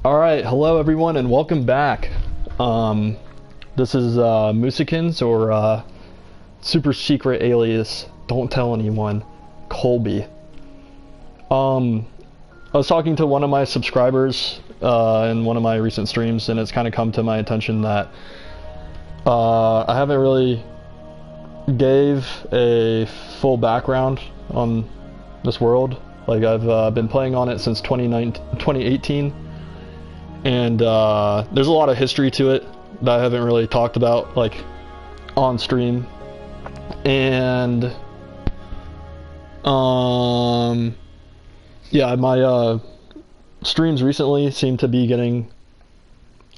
Alright, hello everyone and welcome back. This is Mooseikans, or super secret alias, don't tell anyone, Colby. I was talking to one of my subscribers in one of my recent streams, and it's kind of come to my attention that I haven't really gave a full background on this world. Like, I've been playing on it since 2018. And there's a lot of history to it that I haven't really talked about, like, on stream. And yeah, my streams recently seem to be getting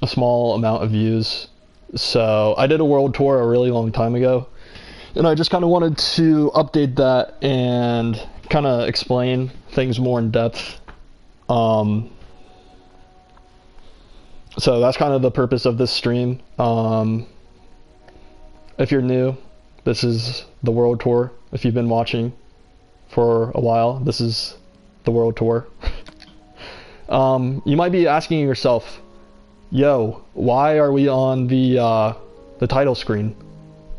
a small amount of views. So I did a world tour a really long time ago, and I just kind of wanted to update that and kind of explain things more in depth. So that's kind of the purpose of this stream. If you're new, this is the world tour. If you've been watching for a while, this is the world tour. You might be asking yourself, yo, why are we on the title screen?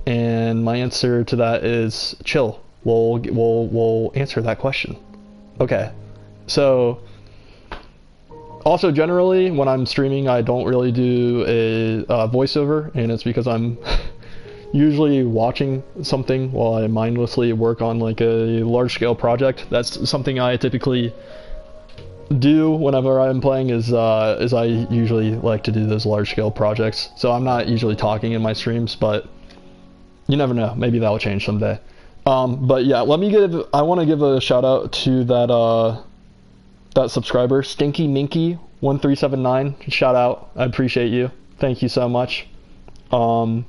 And my answer to that is chill. We'll answer that question. Okay, so also, generally, when I'm streaming, I don't really do a voiceover, and it's because I'm usually watching something while I mindlessly work on like a large-scale project. That's something I typically do whenever I'm playing. Is I usually like to do those large-scale projects. So I'm not usually talking in my streams, but you never know. Maybe that will change someday. But yeah, I want to give a shout out to that subscriber, Stinky Minky 1379. Shout out, I appreciate you, thank you so much. But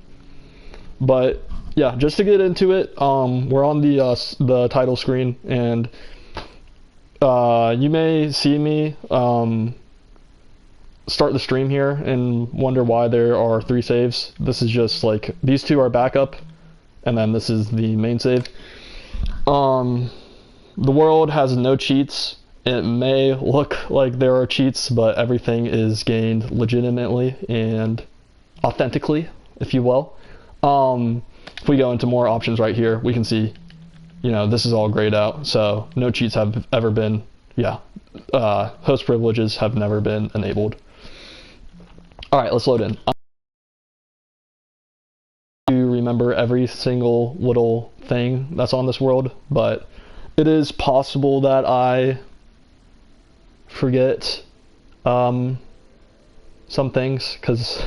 yeah, just to get into it, we're on the title screen, and you may see me start the stream here and wonder why there are 3 saves. This is just like, these 2 are backup, and then this is the main save. The world has no cheats. It may look like there are cheats, but everything is gained legitimately and authentically, if you will. If we go into more options right here, we can see, you know, this is all grayed out, so no cheats have ever been, host privileges have never been enabled. Alright, let's load in. To remember every single little thing that's on this world, but it is possible that I forget some things, because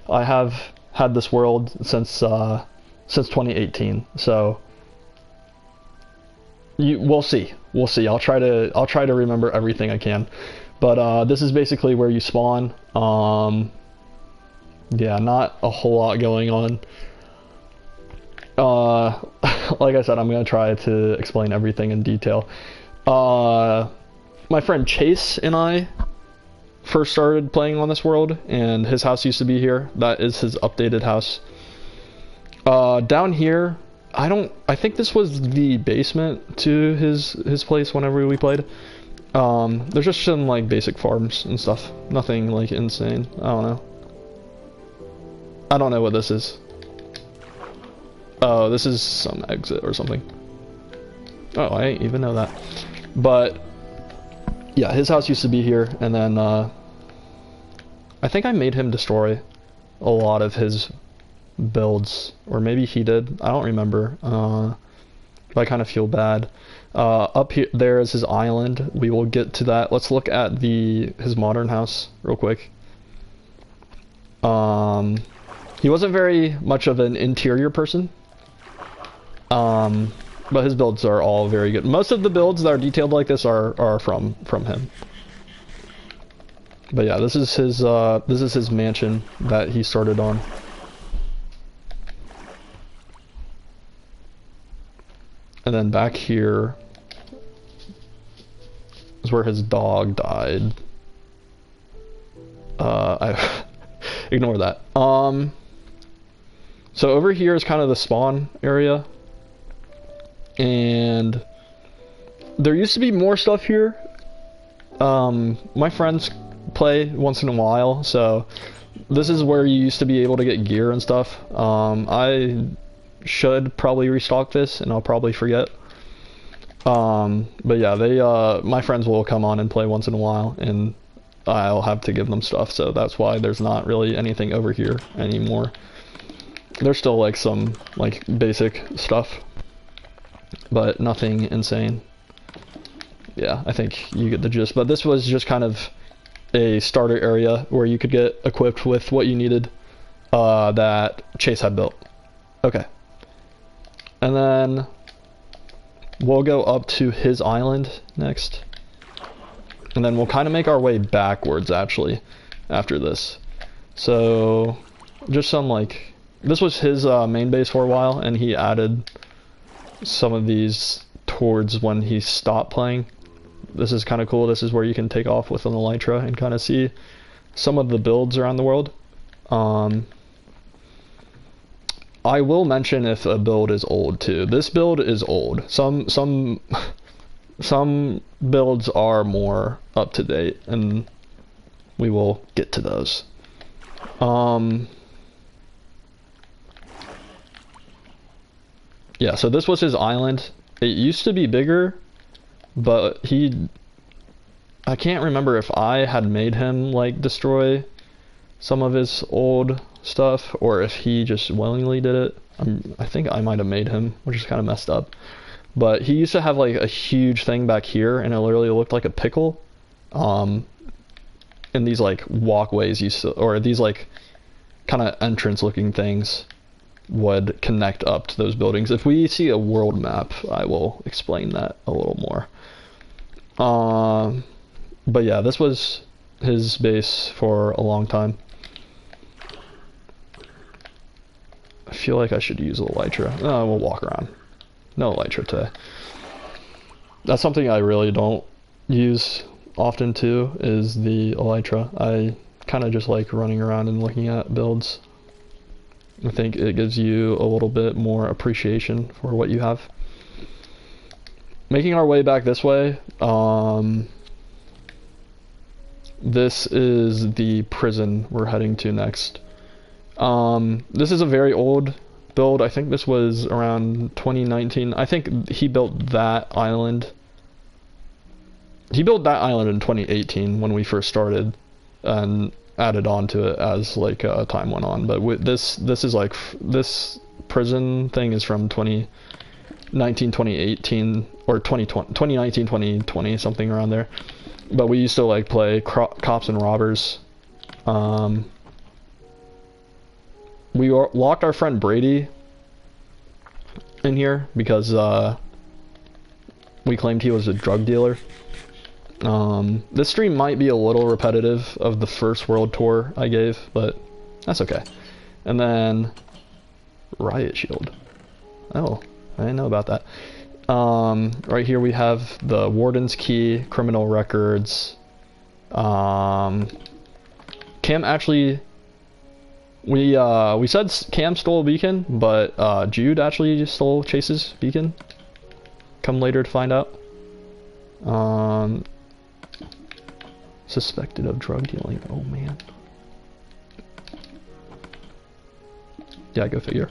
I have had this world since 2018. So we'll see. I'll try to remember everything I can. But this is basically where you spawn. Yeah, not a whole lot going on. Like I said, I'm gonna try to explain everything in detail. My friend Chase and I first started playing on this world, and his house used to be here. That is his updated house. Down here, I think this was the basement to his place whenever we played. There's just some like basic farms and stuff. Nothing like insane. I don't know what this is. Oh, this is some exit or something. Oh, I didn't even know that. But yeah, his house used to be here, and then I think I made him destroy a lot of his builds, or maybe he did. I don't remember. But I kind of feel bad. Up here, there is his island. We will get to that. Let's look at his modern house real quick. He wasn't very much of an interior person. But his builds are all very good. Most of the builds that are detailed like this are from him. But yeah, this is his mansion that he started on. And then back here is where his dog died. I ignore that. So over here is kind of the spawn area. And there used to be more stuff here. My friends play once in a while. So this is where you used to be able to get gear and stuff. I should probably restock this, and I'll probably forget. But yeah, my friends will come on and play once in a while, and I'll have to give them stuff, so that's why there's not really anything over here anymore. There's still like some like basic stuff, but nothing insane. Yeah, I think you get the gist. But this was just kind of a starter area where you could get equipped with what you needed that Chase had built. Okay. And then we'll go up to his island next. And then we'll kind of make our way backwards, actually, after this. So, just some, like... This was his main base for a while, and he added some of these towards when he stopped playing. This is kind of cool. This is where you can take off with an elytra and kind of see some of the builds around the world. I will mention if a build is old, too. This build is old. Some builds are more up to date, and we will get to those. Yeah, so this was his island. It used to be bigger, but I can't remember if I had made him like destroy some of his old stuff or if he just willingly did it. I think I might have made him, which is kind of messed up. But he used to have like a huge thing back here, and it literally looked like a pickle. And these like walkways used to, or these like kind of entrance looking things would connect up to those buildings. If we see a world map, I will explain that a little more. But yeah, this was his base for a long time. I feel like I should use a elytra. We'll walk around. No elytra today. That's something I really don't use often too, is the elytra. I kind of just like running around and looking at builds. I think it gives you a little bit more appreciation for what you have. Making our way back this way, this is the prison we're heading to next. This is a very old build. I think this was around 2019. I think he built that island. He built that island in 2018 when we first started, and added on to it as like time went on. But with this is like this prison thing is from 2019, 2018, or 2020, 2019, 2020, something around there. But we used to like play cops and robbers. We locked our friend Brady in here because we claimed he was a drug dealer. This stream might be a little repetitive of the first world tour I gave, but that's okay. And then riot shield. Oh, I didn't know about that. Right here we have the warden's key, criminal records. Cam actually, we said Cam stole a beacon, but Jude actually stole Chase's beacon. Come later to find out. Suspected of drug dealing. Oh man. Yeah, go figure.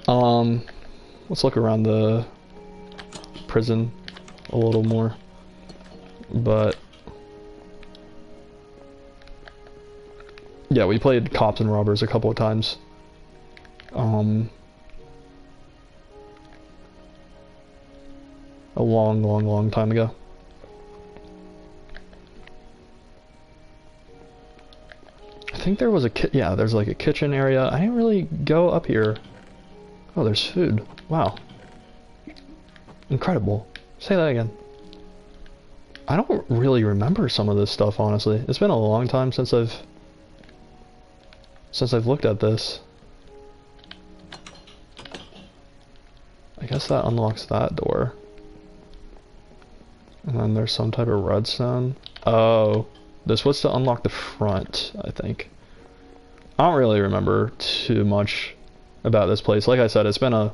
Let's look around the prison a little more. But yeah, we played cops and robbers a couple of times. A long time ago. I think there was yeah, there's like a kitchen area. I didn't really go up here. Oh, there's food. Wow. Incredible. Say that again. I don't really remember some of this stuff, honestly. It's been a long time since I've looked at this. I guess that unlocks that door. And then there's some type of redstone. Oh, this was to unlock the front, I think. I don't really remember too much about this place. Like I said, it's been a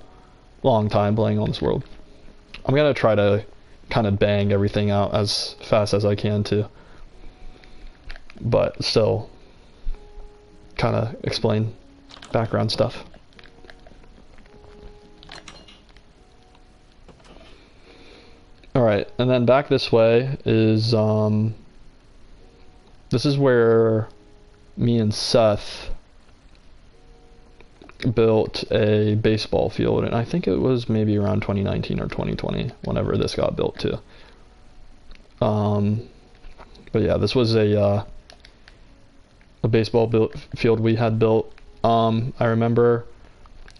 long time playing on this world. I'm gonna try to kind of bang everything out as fast as I can too. but still kind of explain background stuff. Alright, and then back this way is, this is where me and Seth built a baseball field, and I think it was maybe around 2019 or 2020 whenever this got built too. But yeah, this was a baseball field we had built. I remember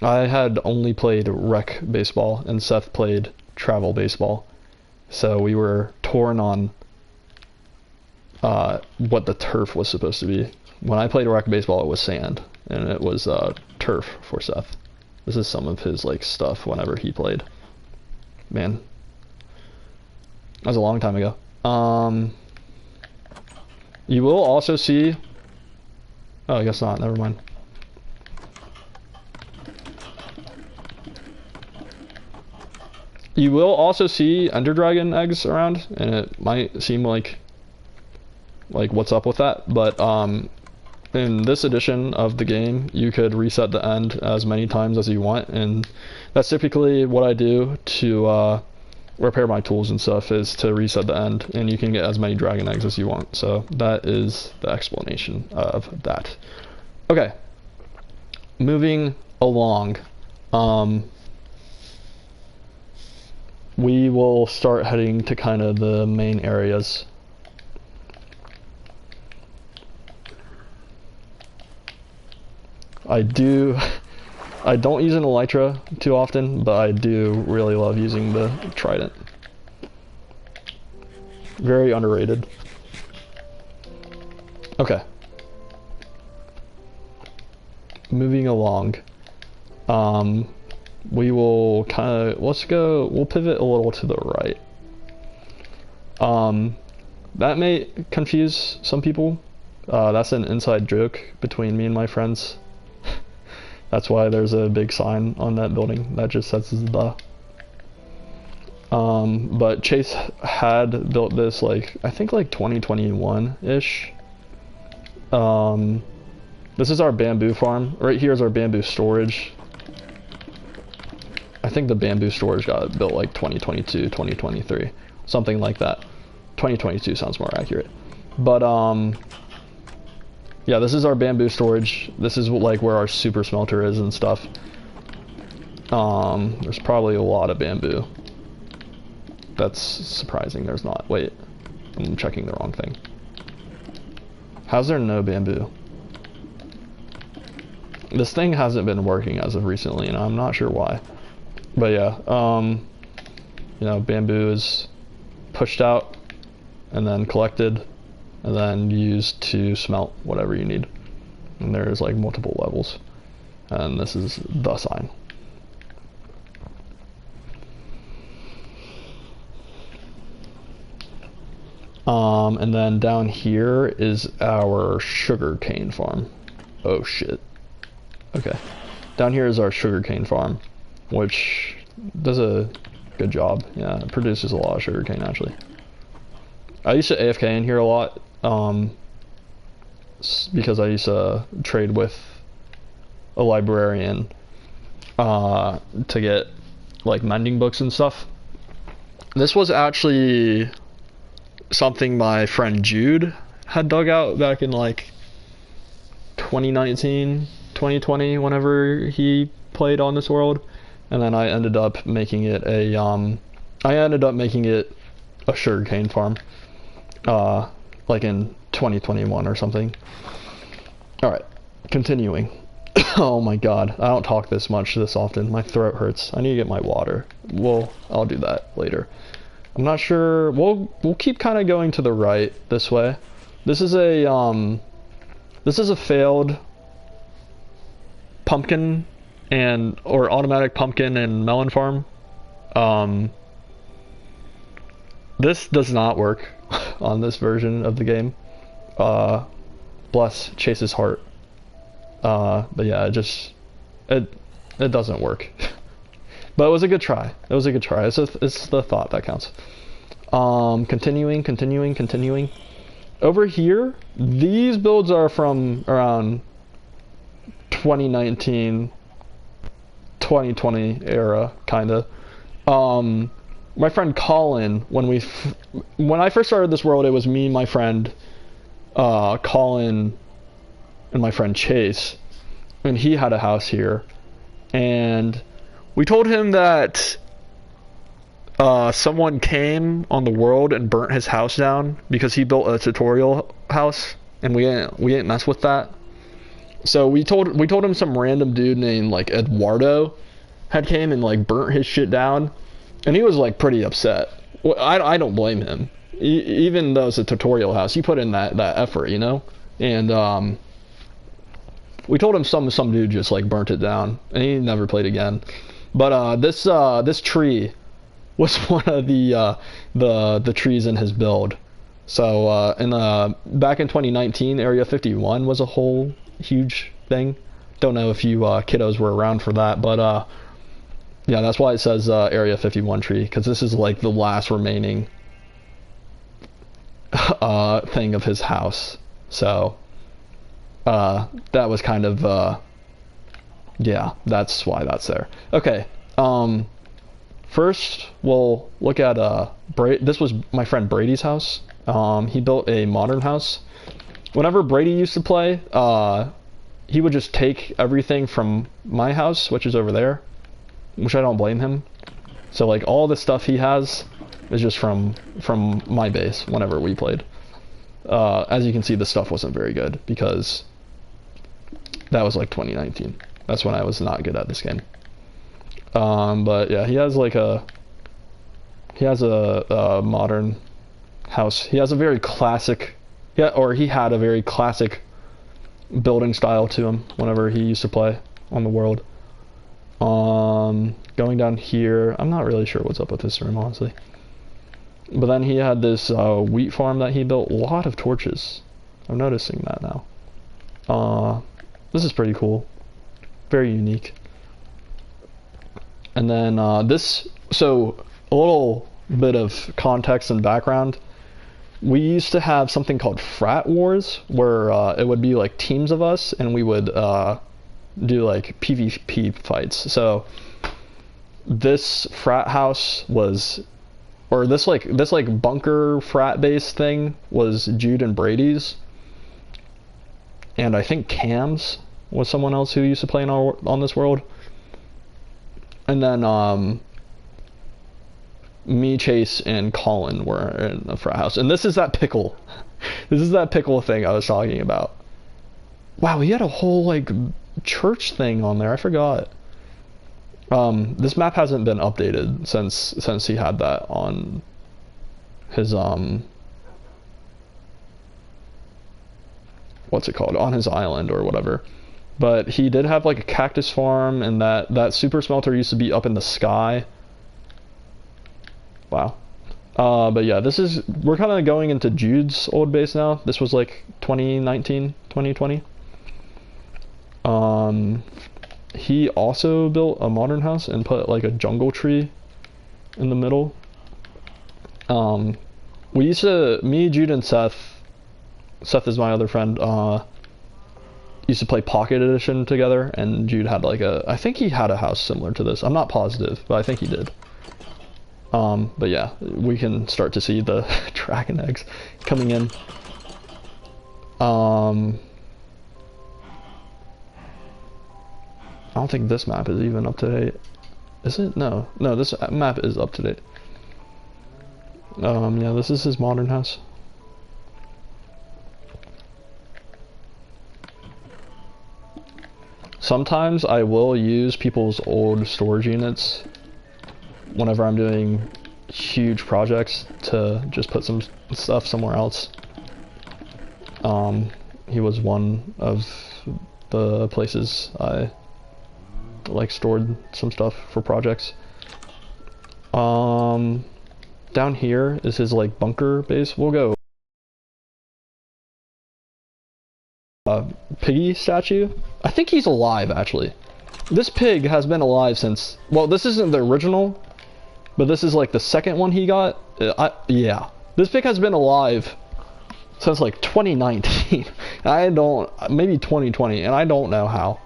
I had only played rec baseball and Seth played travel baseball, so we were torn on what the turf was supposed to be. When I played rec baseball, it was sand, and it was turf for Seth. This is some of his like stuff whenever he played. Man, that was a long time ago. You will also see. Oh, I guess not. Never mind. You will also see Ender Dragon eggs around, and it might seem like what's up with that, but in this edition of the game, you could reset the end as many times as you want, and that's typically what I do to repair my tools and stuff, is to reset the end, and you can get as many dragon eggs as you want. So that is the explanation of that. Okay, moving along. We will start heading to kind of the main areas. I don't use an elytra too often, but I do really love using the trident. Very underrated. Okay. Moving along. We will kind of, we'll pivot a little to the right. That may confuse some people. That's an inside joke between me and my friends. That's why there's a big sign on that building that just says the. But Chase had built this I think 2021-ish. This is our bamboo farm. Right here is our bamboo storage. I think the bamboo storage got built 2022, 2023, something like that. 2022 sounds more accurate. But yeah, this is our bamboo storage. This is where our super smelter is and stuff. There's probably a lot of bamboo. That's surprising there's not. Wait, I'm checking the wrong thing. How's there no bamboo? This thing hasn't been working as of recently, and I'm not sure why. But yeah, you know, bamboo is pushed out and then collected and then used to smelt whatever you need. And there's multiple levels. And this is the sign. And then down here is our sugarcane farm. Oh shit. Okay. Down here is our sugarcane farm, which does a good job. Yeah, it produces a lot of sugarcane actually. I used to AFK in here a lot, because I used to trade with a librarian to get mending books and stuff. This was actually something my friend Jude had dug out back in 2019, 2020, whenever he played on this world, and then I ended up making it a sugarcane farm, in 2021 or something. Alright, continuing. Oh my god, I don't talk this much this often. My throat hurts. I need to get my water. Well, I'll do that later. I'm not sure. We'll keep kind of going to the right this way. This is a failed pumpkin or automatic pumpkin and melon farm. This does not work on this version of the game. Bless Chase's heart. But yeah, it doesn't work. But it was a good try. It was a good try. It's the thought that counts. Continuing. over here, these builds are from around 2019, 2020 era, kinda. My friend Colin, when I first started this world, it was me, my friend Colin, and my friend Chase, and he had a house here, and we told him that someone came on the world and burnt his house down because he built a tutorial house, and we didn't mess with that. So we told him some random dude named like Eduardo had came and like burnt his shit down, and he was like pretty upset. Well, I don't blame him. Even though it's a tutorial house, he put in that effort, you know. And we told him some dude just like burnt it down, and he never played again. But this tree was one of the trees in his build. So back in 2019, Area 51 was a whole huge thing. Don't know if you kiddos were around for that, but yeah, that's why it says Area 51 tree, because this is like the last remaining thing of his house. So that was kind of yeah, that's why that's there. Okay, first we'll look at this was my friend Brady's house. He built a modern house. Whenever Brady used to play, he would just take everything from my house, which is over there, which I don't blame him. So like all the stuff he has is just from my base whenever we played. As you can see, the stuff wasn't very good because that was like 2019. That's when I was not good at this game. But yeah, he has a modern house. He has a very classic, he had a very classic building style to him whenever he used to play on the world. Going down here, I'm not really sure what's up with this room, honestly. But then he had this wheat farm that he built. A lot of torches. I'm noticing that now. This is pretty cool. Very unique. And then so a little bit of context and background. We used to have something called frat wars, where it would be like teams of us, and we would do like PvP fights. So this frat house was, or this bunker frat base thing was Jude and Brady's, and I think Cam's was someone else who used to play on this world. And then me, Chase, and Colin were in the frat house. And this is that pickle. This is that pickle thing I was talking about. Wow, he had a whole like church thing on there. I forgot. This map hasn't been updated since he had that on his what's it called, on his island or whatever. But he did have like a cactus farm, and that super smelter used to be up in the sky. Wow. But yeah, we're kind of going into Jude's old base now. This was like 2019, 2020. He also built a modern house and put like a jungle tree in the middle. We used to, me, Jude, and Seth is my other friend, used to play Pocket Edition together, and Jude had like I think he had a house similar to this. I'm not positive, but I think he did. But yeah, we can start to see the dragon eggs coming in. I don't think this map is even up to date. Is it? No, this map is up to date. Yeah, this is his modern house. Sometimes I will use people's old storage units whenever I'm doing huge projects to just put some stuff somewhere else. He was one of the places I like stored some stuff for projects. Down here is his like bunker base. We'll go piggy statue. I think he's alive actually. This pig has been alive since, well, this isn't the original, but this is like the second one he got. Yeah, this pig has been alive since like 2019. I don't, maybe 2020, and I don't know how.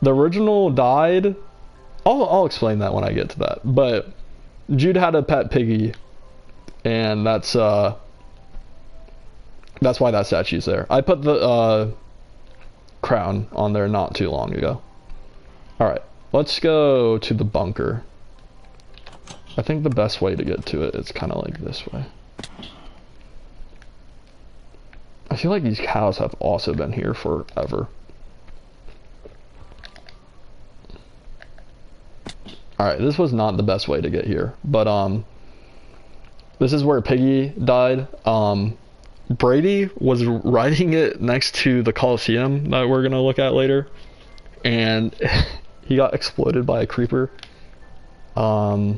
The original died. I'll explain that when I get to that. But Jude had a pet piggy, and that's why that statue's there. I put the crown on there not too long ago. All right, let's go to the bunker. I think the best way to get to it is kind of like this way. I feel like these cows have also been here forever. Alright, this was not the best way to get here, but this is where Piggy died. Brady was riding it next to the Coliseum that we're gonna look at later, and he got exploded by a creeper. Oh,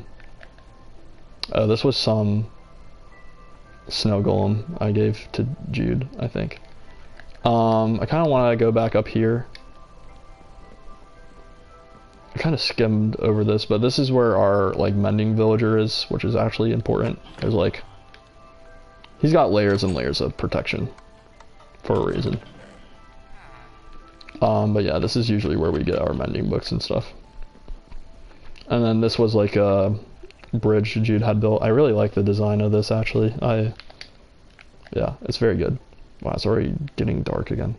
this was some snow golem I gave to Jude, I think. I kind of want to go back up here. I kind of skimmed over this, but this is where our like mending villager is, which is actually important. There's like, he's got layers and layers of protection for a reason. But yeah, this is usually where we get our mending books and stuff. And then this was like a bridge Jude had built. I really like the design of this actually. Yeah, it's very good. Wow, it's already getting dark again.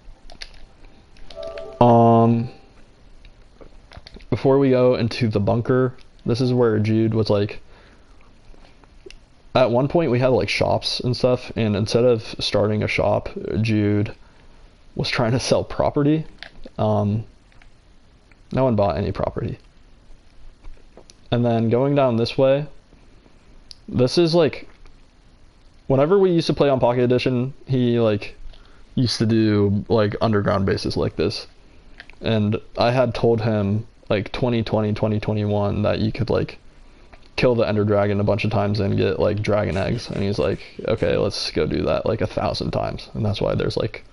Before we go into the bunker, this is where Jude was like, at one point we had like shops and stuff, and instead of starting a shop, Jude was trying to sell property. No one bought any property. And then going down this way, this is like, whenever we used to play on Pocket Edition, he like used to do like underground bases like this. And I had told him like 2020, 2021 that you could like kill the Ender Dragon a bunch of times and get like dragon eggs. And he's like, okay, let's go do that like 1,000 times. And that's why there's like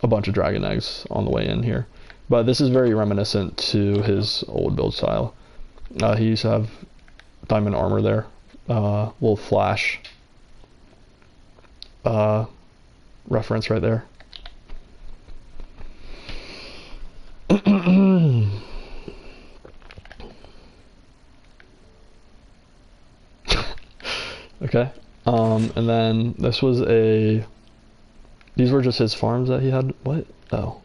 a bunch of dragon eggs on the way in here. But this is very reminiscent to his old build style. He used to have diamond armor there. Little flash reference right there. Okay. And then this was these were just his farms that he had. What? Oh.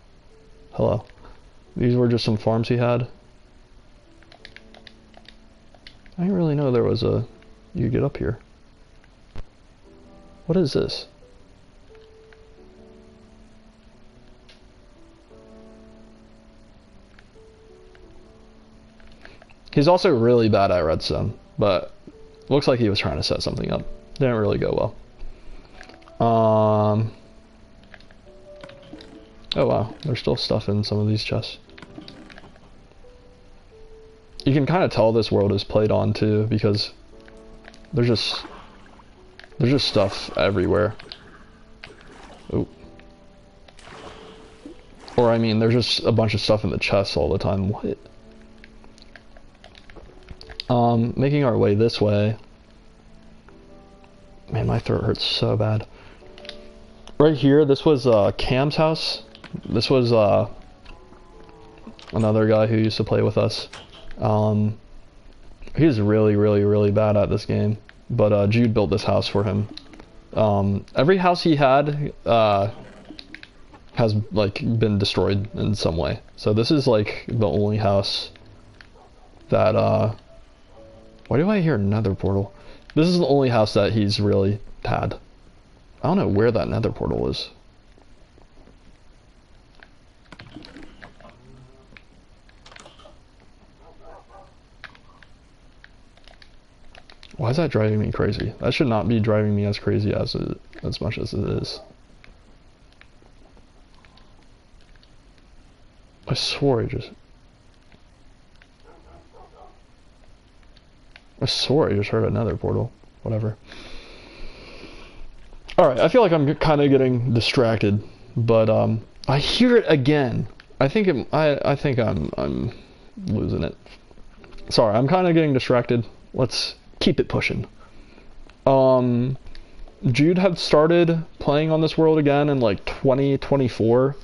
Hello. These were just some farms he had. I didn't really know there was you could get up here. What is this? He's also really bad at redstone, but looks like he was trying to set something up. Didn't really go well. Oh wow, there's still stuff in some of these chests. You can kind of tell this world is played on too, because there's just stuff everywhere. Oh. Or I mean, there's just a bunch of stuff in the chests all the time. What? Making our way this way. Man, my throat hurts so bad. Right here, this was Cam's house. This was another guy who used to play with us. He's really, really, really bad at this game. But Jude built this house for him. Every house he had has like been destroyed in some way. So this is like the only house that why do I hear nether portal? This is the only house that he's really had. I don't know where that nether portal is. Why is that driving me crazy? That should not be driving me as crazy as much as it is. I swore I just heard another portal. Whatever. Alright, I feel like I'm kind of getting distracted, but I hear it again. I think I'm losing it. Sorry, I'm kind of getting distracted. Let's keep it pushing. Jude had started playing on this world again in like 2024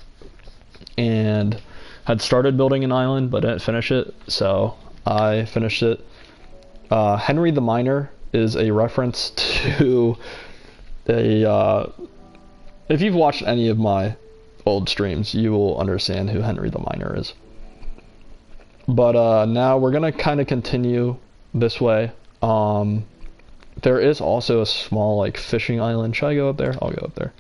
and had started building an island but didn't finish it, so I finished it. Henry the Miner is a reference to a if you've watched any of my old streams, you will understand who Henry the Miner is. But now we're gonna kind of continue this way. There is also a small like fishing island. Should I go up there? I'll go up there.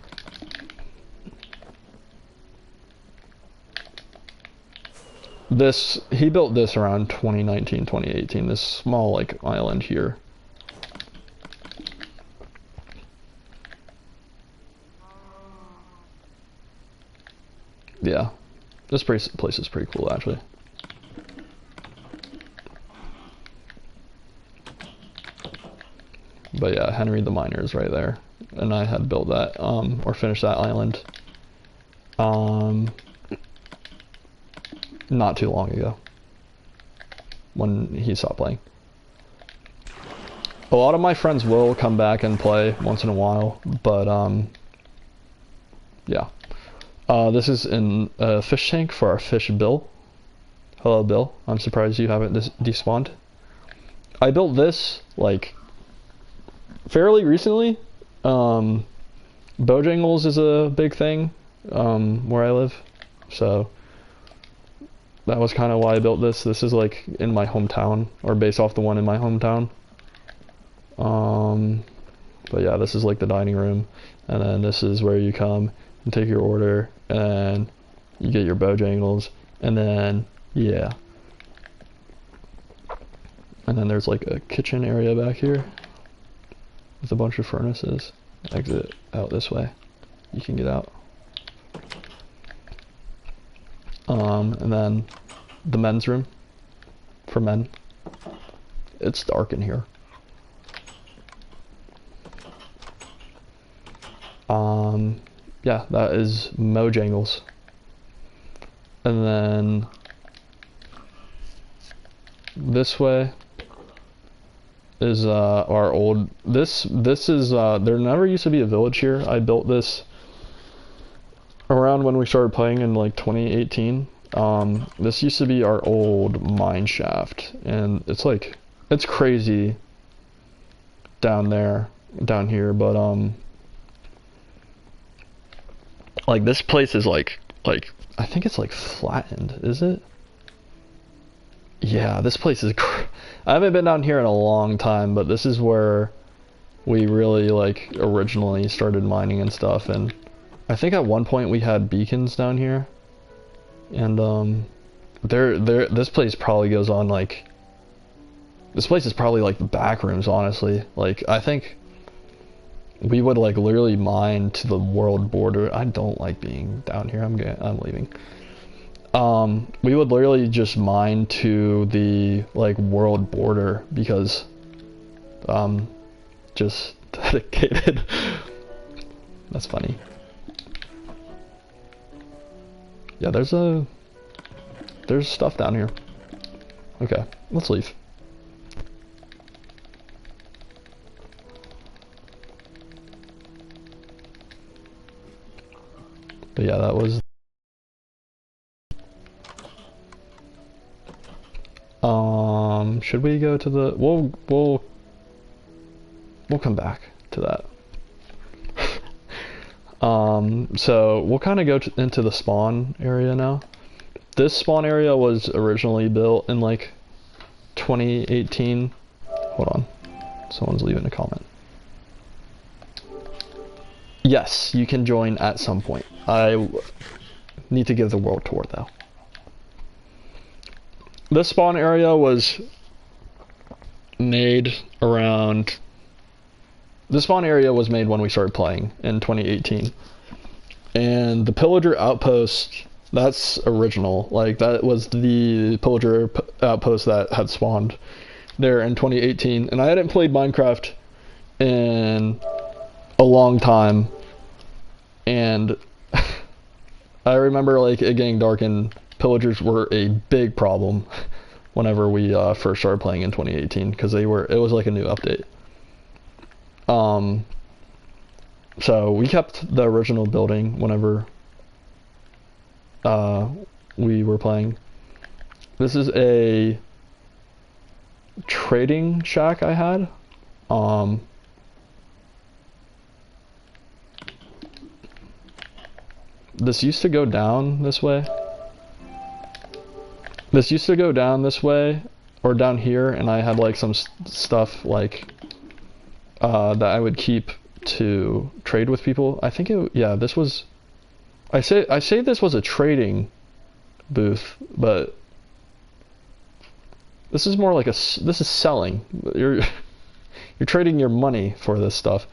He built this around 2019, 2018, this small like island here. Yeah, this place is pretty cool actually. But yeah, Henry the Miner is right there, and I had built that, or finished that island, not too long ago, when he stopped playing. A lot of my friends will come back and play once in a while, but yeah. This is in a fish tank for our fish Bill. Hello Bill, I'm surprised you haven't despawned. I built this, like, fairly recently. Bojangles is a big thing where I live, so that was kind of why I built this. This is like in my hometown, or based off the one in my hometown. But yeah, this is like the dining room, and then this is where you come and take your order, and you get your Bojangles, and then yeah, and then there's like a kitchen area back here with a bunch of furnaces. Exit out this way. You can get out. And then the men's room for men. It's dark in here. Yeah, that is Mojangles. And then this way is our old, this is there never used to be a village here. I built this around when we started playing in like 2018. This used to be our old mine shaft, and it's like, it's crazy down here, but like this place is like I think it's like flattened, is it? Yeah, this place is I haven't been down here in a long time, but this is where we really like originally started mining and stuff, and I think at one point we had beacons down here, and this place probably goes on like, this place is probably like the back rooms, honestly. Like, I think we would like literally mine to the world border. I don't like being down here. I'm leaving. We would literally just mine to the like world border because just dedicated. That's funny. Yeah, there's stuff down here. Okay, let's leave. But yeah, that was should we go to the we'll come back to that. So we'll kind of go into the spawn area now. This spawn area was originally built in like 2018. Hold on, someone's leaving a comment. Yes, you can join at some point. I need to give the world tour though. This spawn area was made around, the spawn area was made when we started playing in 2018. And the pillager outpost, that's original. Like, that was the pillager outpost that had spawned there in 2018. And I hadn't played Minecraft in a long time, and I remember like it getting dark and pillagers were a big problem whenever we first started playing in 2018, because it was like a new update. So we kept the original building whenever we were playing. This is a trading shack I had. This used to go down this way. This used to go down this way, or down here, and I had like some stuff like that I would keep to trade with people. I think it, yeah, this was, I say this was a trading booth, but this is more like this is selling. You're trading your money for this stuff.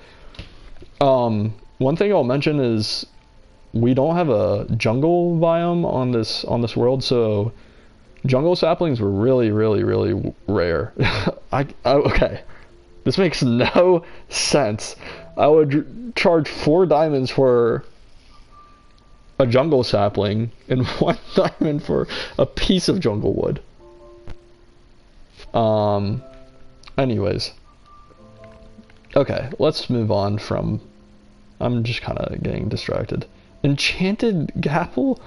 One thing I'll mention is we don't have a jungle biome on this world, so jungle saplings were really rare. Okay, this makes no sense. I would charge 4 diamonds for a jungle sapling and 1 diamond for a piece of jungle wood. Anyways. Okay, let's move on from... I'm just kind of getting distracted. Enchanted Gapple?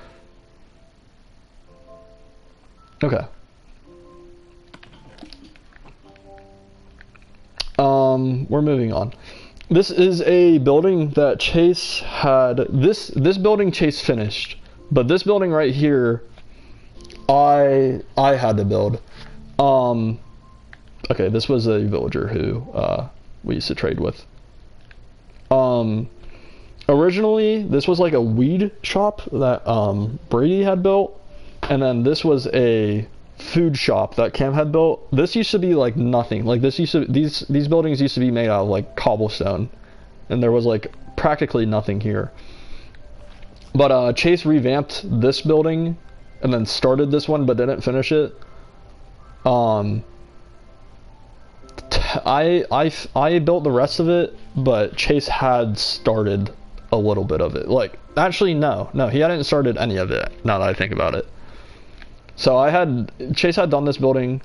Okay. We're moving on. This is a building that Chase had... This building Chase finished. But this building right here, I had to build. Okay, this was a villager who we used to trade with. Originally, this was like a weed shop that Brady had built, and then this was a food shop that Cam had built. This used to be like nothing. Like this used to these buildings used to be made out of like cobblestone, and there was like practically nothing here. But Chase revamped this building and then started this one, but didn't finish it. I built the rest of it, but Chase had started a little bit of it. Like, actually, no, he hadn't started any of it, now that I think about it. So Chase had done this building,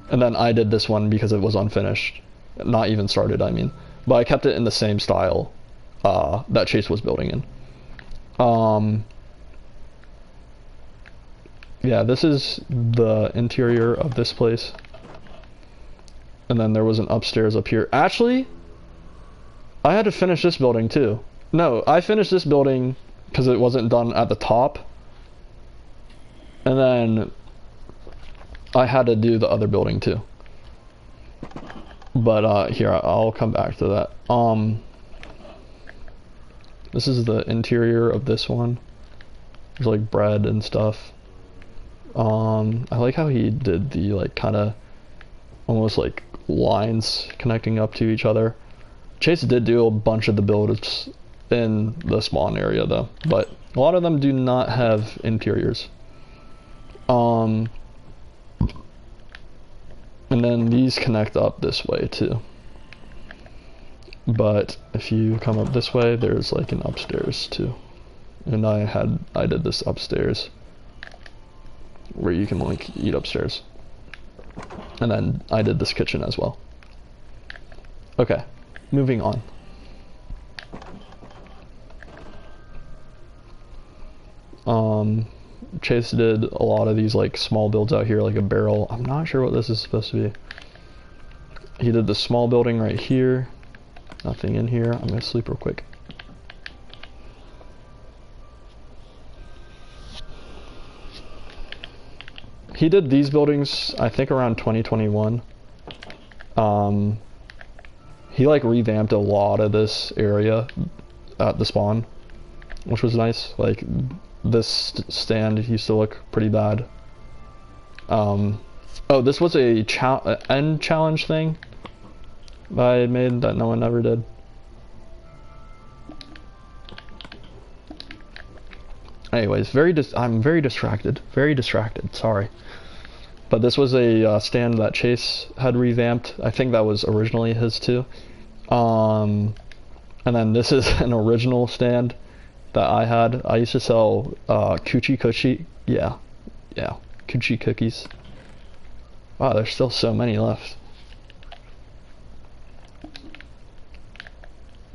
and then I did this one because it was unfinished. Not even started, I mean. But I kept it in the same style that Chase was building in. Yeah, this is the interior of this place. And then there was an upstairs up here. Actually, I had to finish this building too. No, I finished this building because it wasn't done at the top. And then I had to do the other building too. But here, I'll come back to that. This is the interior of this one. There's like bread and stuff. I like how he did the like kind of almost like lines connecting up to each other. Chase did do a bunch of the builds in the spawn area though, but a lot of them do not have interiors. And then these connect up this way too. But if you come up this way, there's like an upstairs too. And I did this upstairs where you can like eat upstairs. And then I did this kitchen as well. Okay, moving on. Chase did a lot of these like small builds out here, like a barrel. I'm not sure what this is supposed to be. He did the small building right here. Nothing in here. I'm gonna sleep real quick. He did these buildings, I think, around 2021. He like revamped a lot of this area at the spawn, which was nice. Like this stand used to look pretty bad. Oh, this was a end challenge thing that I had made that no one ever did. Anyways, I'm very distracted. Very distracted. Sorry. But this was a stand that Chase had revamped. I think that was originally his too. And then this is an original stand that I had. I used to sell coochie cookies. Wow, there's still so many left.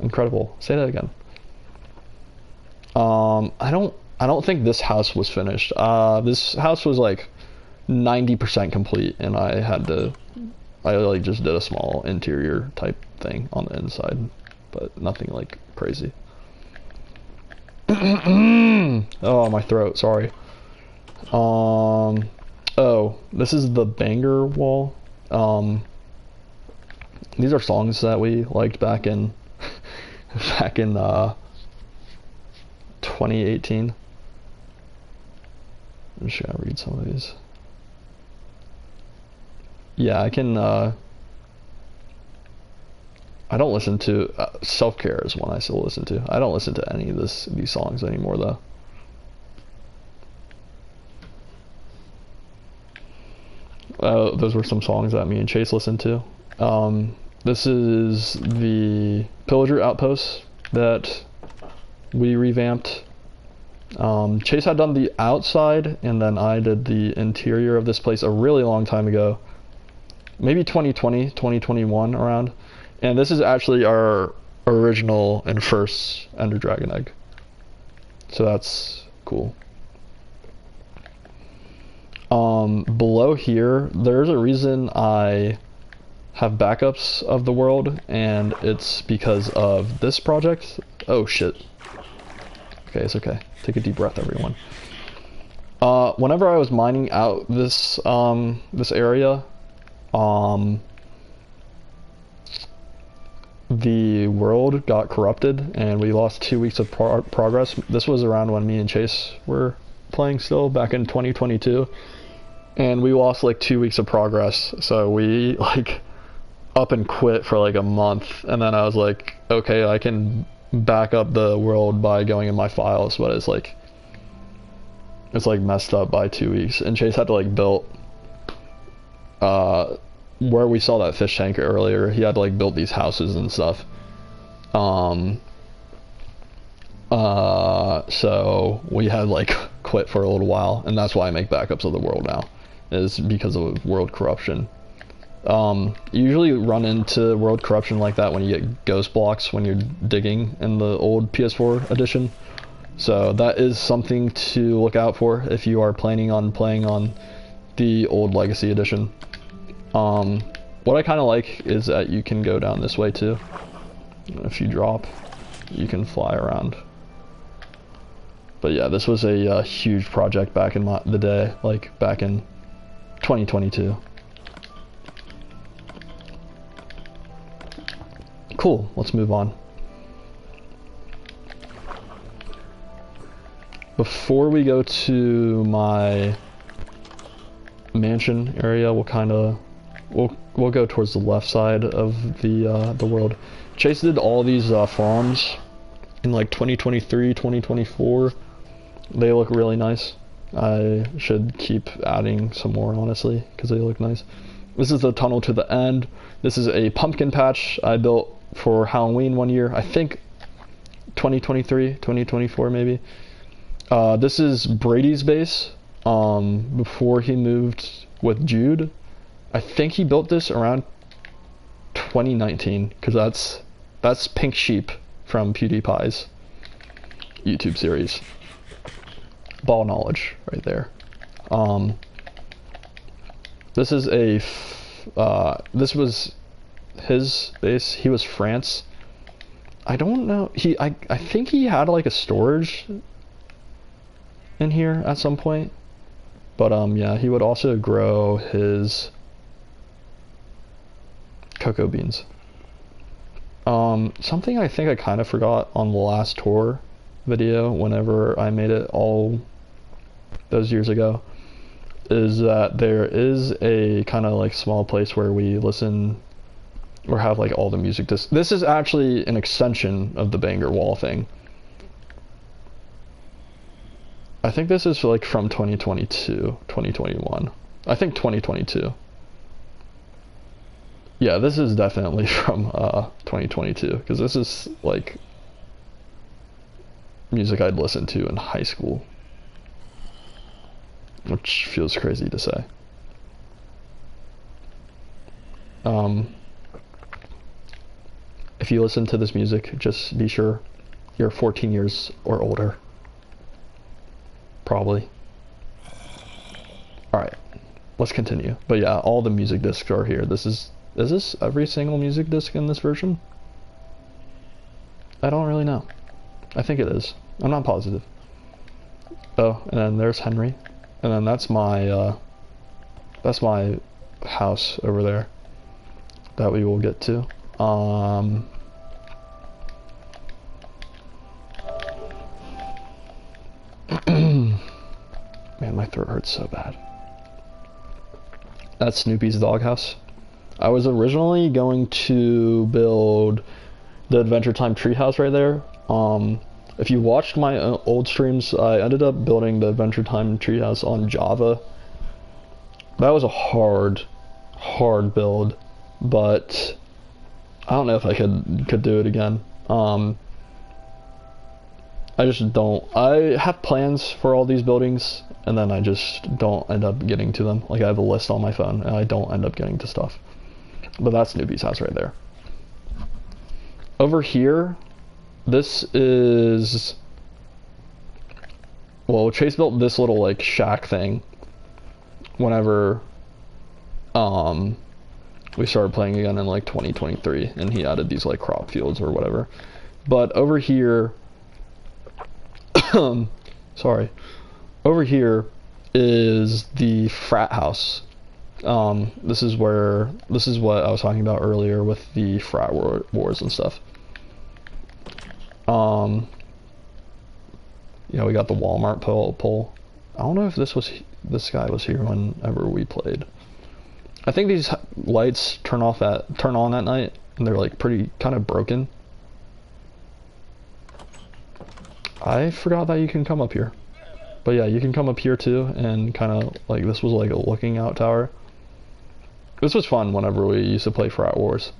incredible. Say that again. I don't think this house was finished. This house was like 90% complete, and I like just did a small interior type thing on the inside, but nothing like crazy. Oh, my throat, sorry. Oh, this is the banger wall. These are songs that we liked back in 2018. I'm just gonna read some of these. Yeah, I can, I don't listen to, Self-Care is one I still listen to. I don't listen to any of these songs anymore, though. Those were some songs that me and Chase listened to. This is the Pillager Outpost that we revamped. Chase had done the outside, and then I did the interior of this place a really long time ago. Maybe 2020, 2021 around. And this is actually our original and first Ender Dragon egg. So that's cool. Below here, there's a reason I have backups of the world, and it's because of this project. Oh shit. Okay, it's okay. Take a deep breath, everyone. Whenever I was mining out this this area, the world got corrupted, and we lost 2 weeks of progress. This was around when me and Chase were playing still, back in 2022. And we lost like 2 weeks of progress, so we like up and quit for like a month, and then I was like, okay, I can back up the world by going in my files, but it's like messed up by 2 weeks. And Chase had to like build where we saw that fish tank earlier, he had to like build these houses and stuff. So we had like quit for a little while, and that's why I make backups of the world now, is because of world corruption. You usually run into world corruption like that when you get ghost blocks when you're digging in the old PS4 edition. So that is something to look out for if you are planning on playing on the old Legacy edition. What I kind of like is that you can go down this way too. If you drop, you can fly around. But yeah, this was a huge project back in the day, like back in 2022. Cool, let's move on. Before we go to my mansion area, we'll go towards the left side of the world. Chase did all these farms in like 2023, 2024. They look really nice. I should keep adding some more, honestly, because they look nice. This is the tunnel to the end. This is a pumpkin patch I built for Halloween one year. I think 2023, 2024 maybe. This is Brady's base before he moved with Jude. I think he built this around 2019, because that's Pink Sheep from PewDiePie's YouTube series. Ball knowledge right there. This is this was his base. He was France. I don't know. I think he had like a storage in here at some point. But yeah, he would also grow his cocoa beans. Something I think I kind of forgot on the last tour video, whenever I made it all those years ago, is that there is a kind of like small place where we listen or have like all the music. This is actually an extension of the banger wall thing. I think this is like from 2022, 2021. I think 2022. Yeah, this is definitely from 2022, because this is like music I'd listen to in high school, which feels crazy to say. if you listen to this music, just be sure you're 14 years or older. Probably. Alright, let's continue. But yeah, all the music discs are here. Is this every single music disc in this version? I don't really know. I think it is. I'm not positive. Oh, and then there's Henry. And then that's my house over there that we will get to. Man, my throat hurts so bad. That's Snoopy's doghouse. I was originally going to build the Adventure Time treehouse right there. If you watched my old streams, I ended up building the Adventure Time treehouse on Java. That was a hard build, but I don't know if I could do it again. I just don't. I have plans for all these buildings, and then I just don't end up getting to them. Like, I have a list on my phone, and I don't end up getting to stuff. But that's Snoopy's house right there. Over here, this is... Well, Chase built this little, like, shack thing whenever we started playing again in, like, 2023, and he added these, like, crop fields or whatever. But over here... sorry. Over here is the frat house. This is what I was talking about earlier with the frat wars and stuff. Yeah, we got the Walmart pole. I don't know if this guy was here whenever we played. I think these lights turn on at night, and they're like pretty kind of broken. I forgot that you can come up here. But yeah, you can come up here too, and kind of, like, this was like a looking out tower. This was fun whenever we used to play Frat Wars.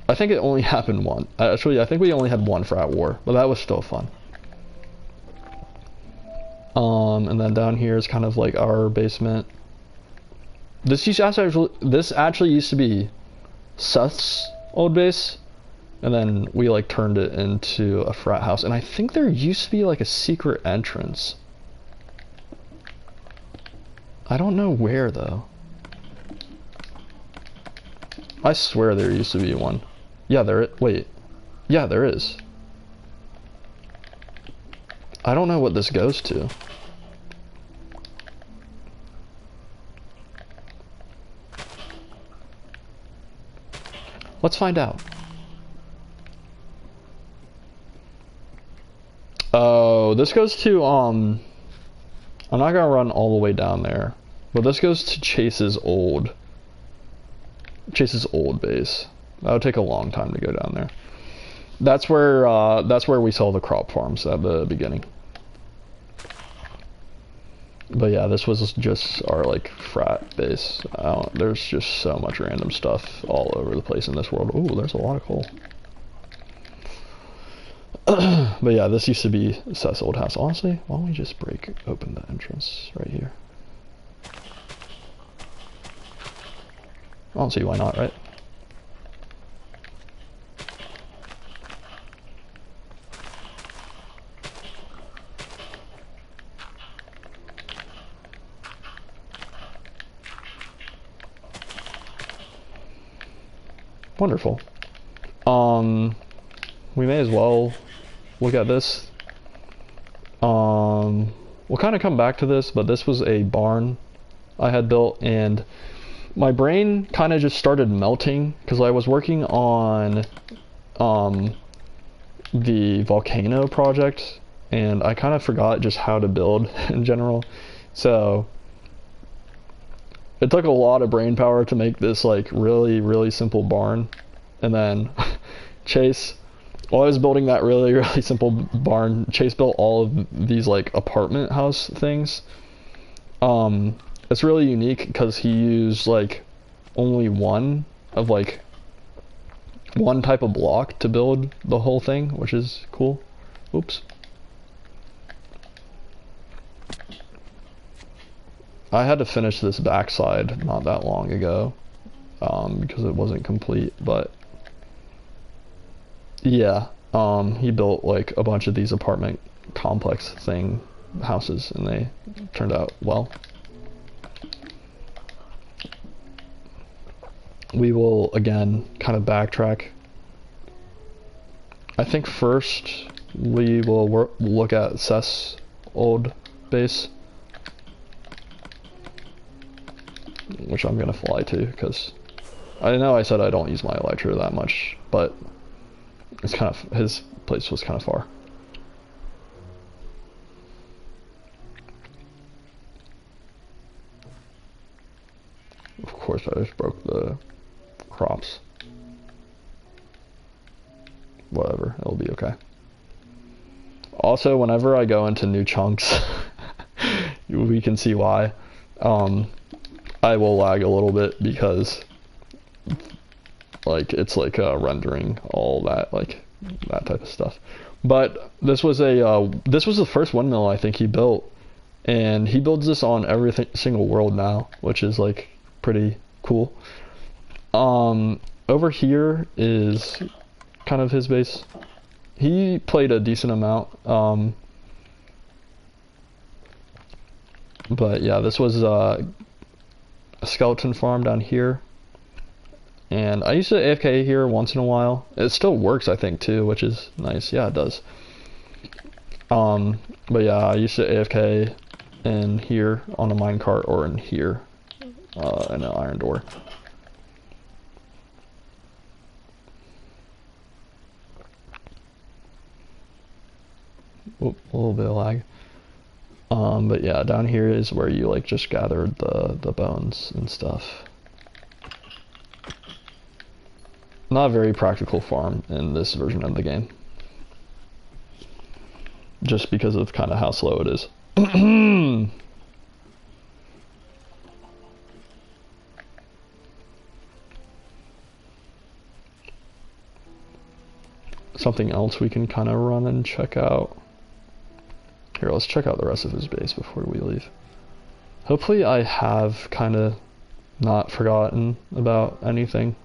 I think it only happened one. Actually, I think we only had one Frat War, but that was still fun. And then down here is kind of like our basement. This actually used to be Seth's old base. And then we like turned it into a frat house. And I think there used to be like a secret entrance. I don't know where though. I swear there used to be one. Yeah, wait. Yeah, there is. I don't know what this goes to. Let's find out. Oh, this goes to, I'm not gonna run all the way down there, but this goes to Chase's old base. That would take a long time to go down there. That's where we saw the crop farms at the beginning. But yeah, this was just our, like, frat base. There's just so much random stuff all over the place in this world. Ooh, there's a lot of coal. But yeah, this used to be Seth's old house. Honestly, why don't we just break open the entrance right here? I don't see why not, right? Wonderful. We may as well look at this. We'll kind of come back to this, but this was a barn I had built, and my brain kind of just started melting because I was working on the volcano project, and I kind of forgot just how to build in general. So it took a lot of brain power to make this like really simple barn. And then Chase, while I was building that really simple barn, Chase built all of these like apartment house things. It's really unique because he used like only one type of block to build the whole thing, which is cool. Oops. I had to finish this backside not that long ago because it wasn't complete, but Yeah, he built like a bunch of these apartment complex houses, and they turned out well. We will again kind of backtrack. I think first we will look at Seth's old base, which I'm gonna fly to because I know I said I don't use my elytra that much, but it's kind of, his place was kind of far. Of course, I just broke the crops. Whatever, it'll be okay. Also, whenever I go into new chunks, we can see why. I will lag a little bit because, like, it's like rendering all that, like that type of stuff. But this was the first windmill I think he built, and he builds this on every single world now, which is like pretty cool. Over here is kind of his base. He played a decent amount. But yeah, this was a skeleton farm down here. And I used to AFK here once in a while. It still works, I think, too, which is nice. Yeah, it does. But yeah, I used to AFK in here on a minecart, or in here in an iron door. Oop, a little bit of lag. But yeah, down here is where you like just gathered the bones and stuff. Not a very practical farm in this version of the game, just because of kind of how slow it is. Something else we can kind of run and check out. Here, let's check out the rest of his base before we leave. Hopefully I have kind of not forgotten about anything.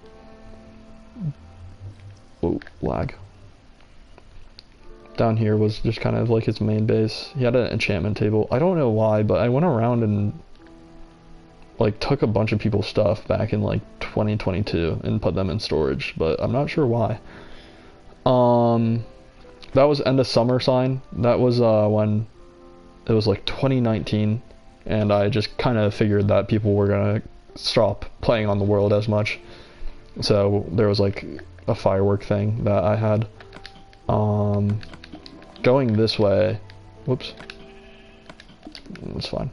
Whoa, lag. Down here was just kind of like his main base. He had an enchantment table. I don't know why, but I went around and like took a bunch of people's stuff back in like 2022 and put them in storage, but I'm not sure why. That was end of summer sign. That was when it was like 2019, and I just kind of figured that people were gonna stop playing on the world as much. So there was like a firework thing that I had. Going this way, whoops, it's fine.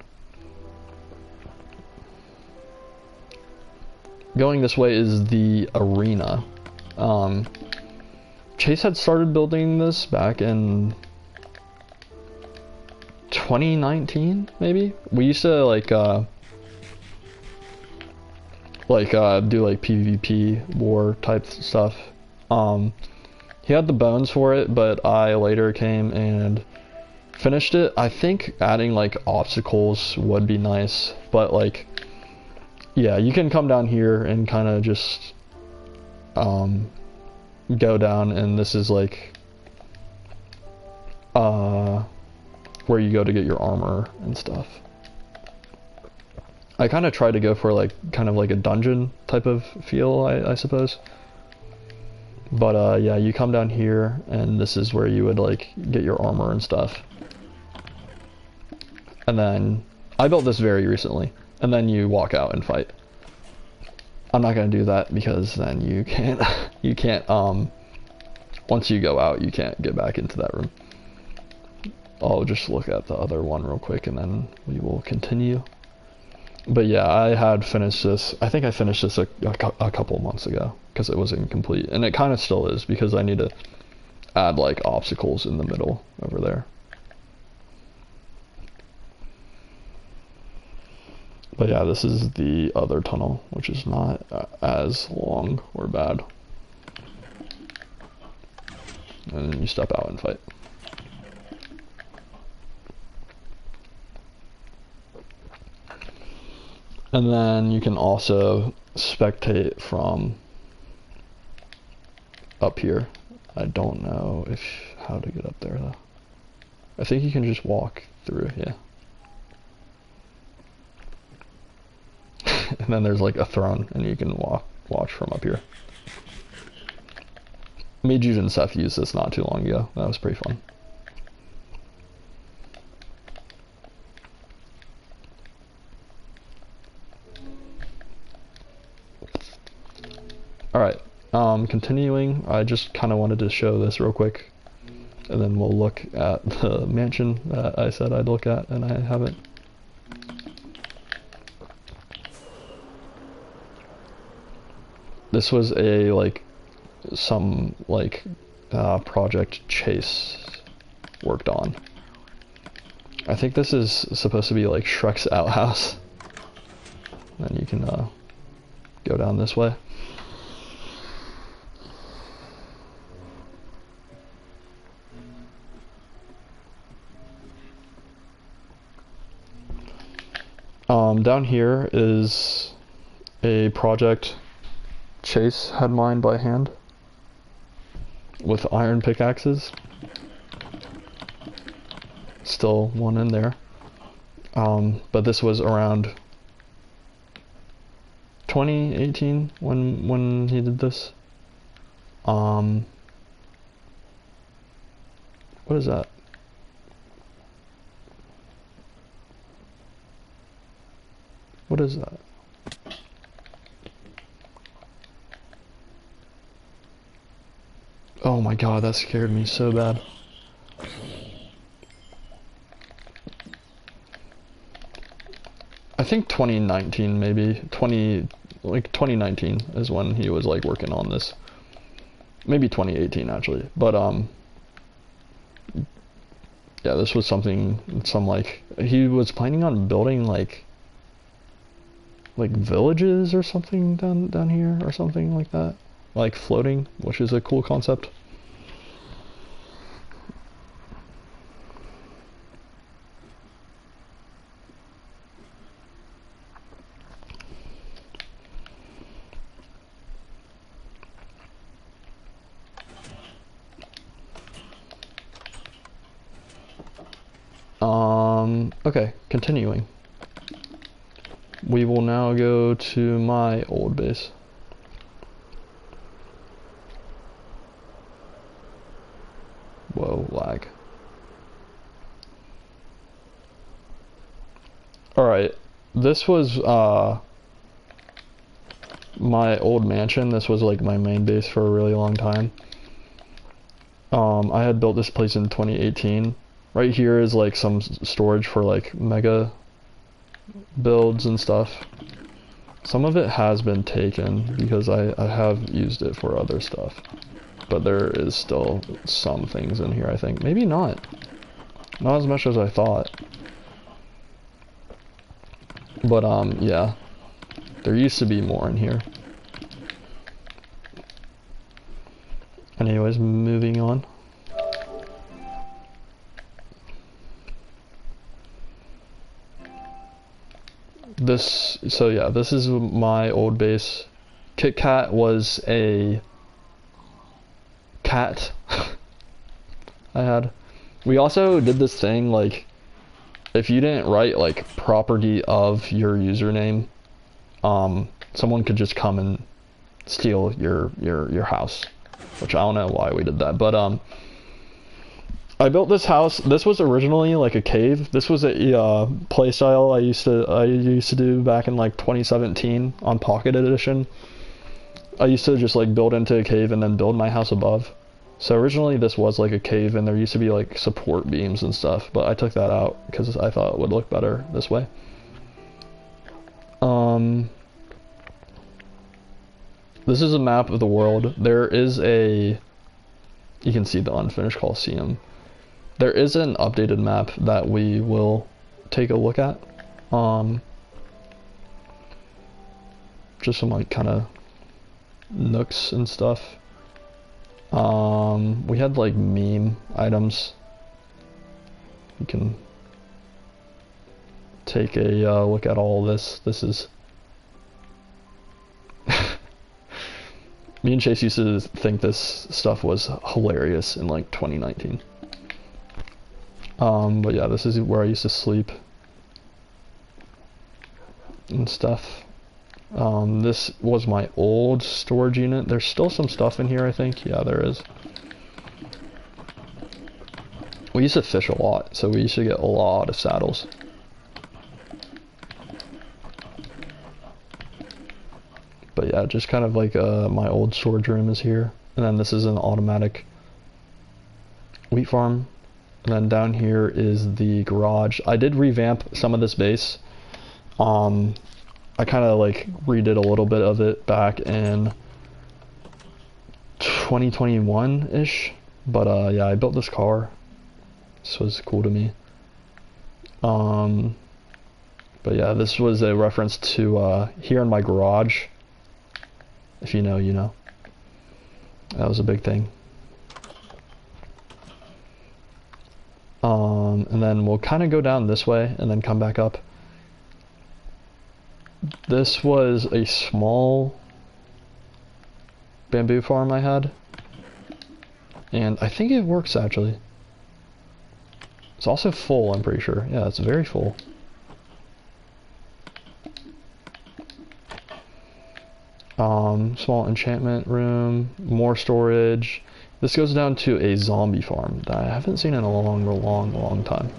Going this way is the arena. Chase had started building this back in 2019, maybe? We used to like do like PvP war type stuff. He had the bones for it, but I later came and finished it. I think adding like obstacles would be nice, but like, yeah, you can come down here and kind of just go down, and this is like where you go to get your armor and stuff. I kind of tried to go for like kind of like a dungeon type of feel, I suppose. But yeah, you come down here, and this is where you would like get your armor and stuff. And then I built this very recently, and then you walk out and fight. I'm not gonna do that because then you can't once you go out, you can't get back into that room. I'll just look at the other one real quick, and then we will continue. But yeah, I had finished this. I think I finished this a couple months ago because it was incomplete, and it kind of still is because I need to add like obstacles in the middle over there. But yeah, this is the other tunnel, which is not as long or bad. And then you step out and fight. And then you can also spectate from up here I don't know if how to get up there though. I think you can just walk through, yeah. And then there's like a throne and you can watch from up here. Me, Jude, and Seth used this not too long ago. That was pretty fun. Alright, continuing, I just kind of wanted to show this real quick, and then we'll look at the mansion that I said I'd look at, and I haven't. This was a, like, some, like, project Chase worked on. I think this is supposed to be, like, Shrek's outhouse. Then you can, go down this way. Down here is a project Chase had mined by hand with iron pickaxes. Still one in there. But this was around 2018 when he did this. What is that? What is that? Oh my god, that scared me so bad. I think 2019 maybe. 2019 is when he was like working on this. Maybe 2018 actually. But yeah, this was something, like, he was planning on building like villages or something down here or something like that, like floating, which is a cool concept. Okay, continuing. We will now go to my old base. Whoa, lag. Alright, this was my old mansion. This was like my main base for a really long time. I had built this place in 2018. Right here is like some storage for like mega builds and stuff. Some of it has been taken because I have used it for other stuff, but there is still some things in here, I think. Maybe not as much as I thought, but yeah, there used to be more in here. Anyways, moving on. So yeah, this is my old base. Kit Kat was a cat I had. We also did this thing, like, if you didn't write like property of your username, someone could just come and steal your house, which I don't know why we did that, but I built this house. This was originally like a cave. This was a playstyle I used to do back in like 2017 on Pocket Edition. I used to just like build into a cave and then build my house above. So originally this was like a cave and there used to be like support beams and stuff, but I took that out because I thought it would look better this way. This is a map of the world. There is you can see the unfinished Coliseum. There is an updated map that we will take a look at. Just some like kind of nooks and stuff. We had like meme items. You can take a look at all this. This is Me and Chase used to think this stuff was hilarious in like 2019. But yeah, this is where I used to sleep and stuff. This was my old storage unit. There's still some stuff in here, I think. Yeah, there is. We used to fish a lot, so we used to get a lot of saddles. But yeah, just kind of like my old storage room is here. And then this is an automatic wheat farm. And then down here is the garage. I did revamp some of this base. I kind of like redid a little bit of it back in 2021-ish. But yeah, I built this car. This was cool to me. But yeah, this was a reference to here in my garage. If you know, you know. That was a big thing. And then we'll kind of go down this way and then come back up. This was a small bamboo farm I had. And I think it works actually. It's also full, I'm pretty sure. Yeah, it's very full. Small enchantment room, more storage. This goes down to a zombie farm that I haven't seen in a long time.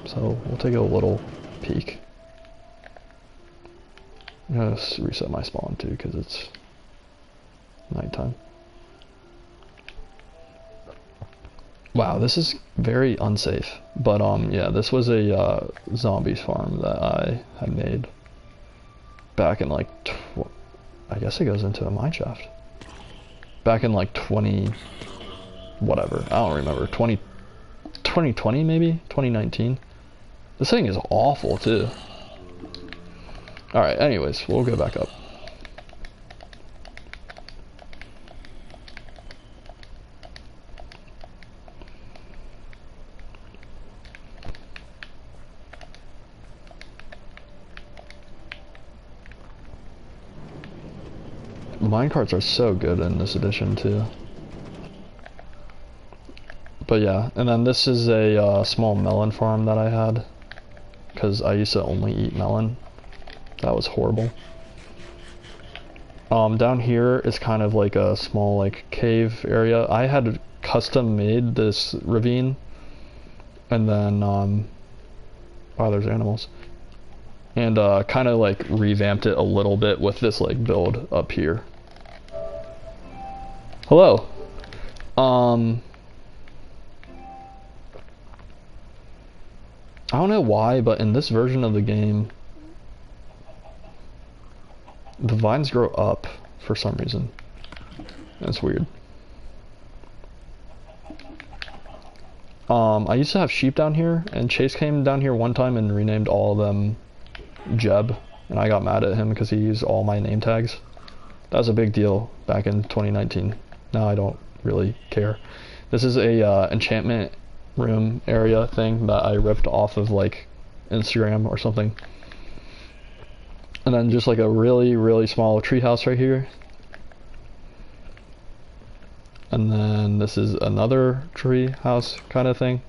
So we'll take a little peek. I'm gonna reset my spawn too because it's nighttime. Wow, this is very unsafe. But yeah, this was a zombies farm that I had made back in like I guess it goes into a mine shaft. Back in like 20 whatever, I don't remember, 2020 maybe, 2019. This thing is awful too. Alright, anyways, we'll go back up. Minecarts are so good in this edition too. But yeah, and then this is a small melon farm that I had. Because I used to only eat melon. That was horrible. Down here is kind of like a small like cave area. I had custom made this ravine. And then, wow, there's animals. And kind of like revamped it a little bit with this like build up here. Hello. I don't know why, but in this version of the game, the vines grow up for some reason. That's weird. I used to have sheep down here, and Chase came down here one time and renamed all of them Jeb, and I got mad at him because he used all my name tags. That was a big deal back in 2019. Now I don't really care. This is a enchantment room area thing that I ripped off of like Instagram or something. And then just like a really small treehouse right here. And then this is another tree house kind of thing.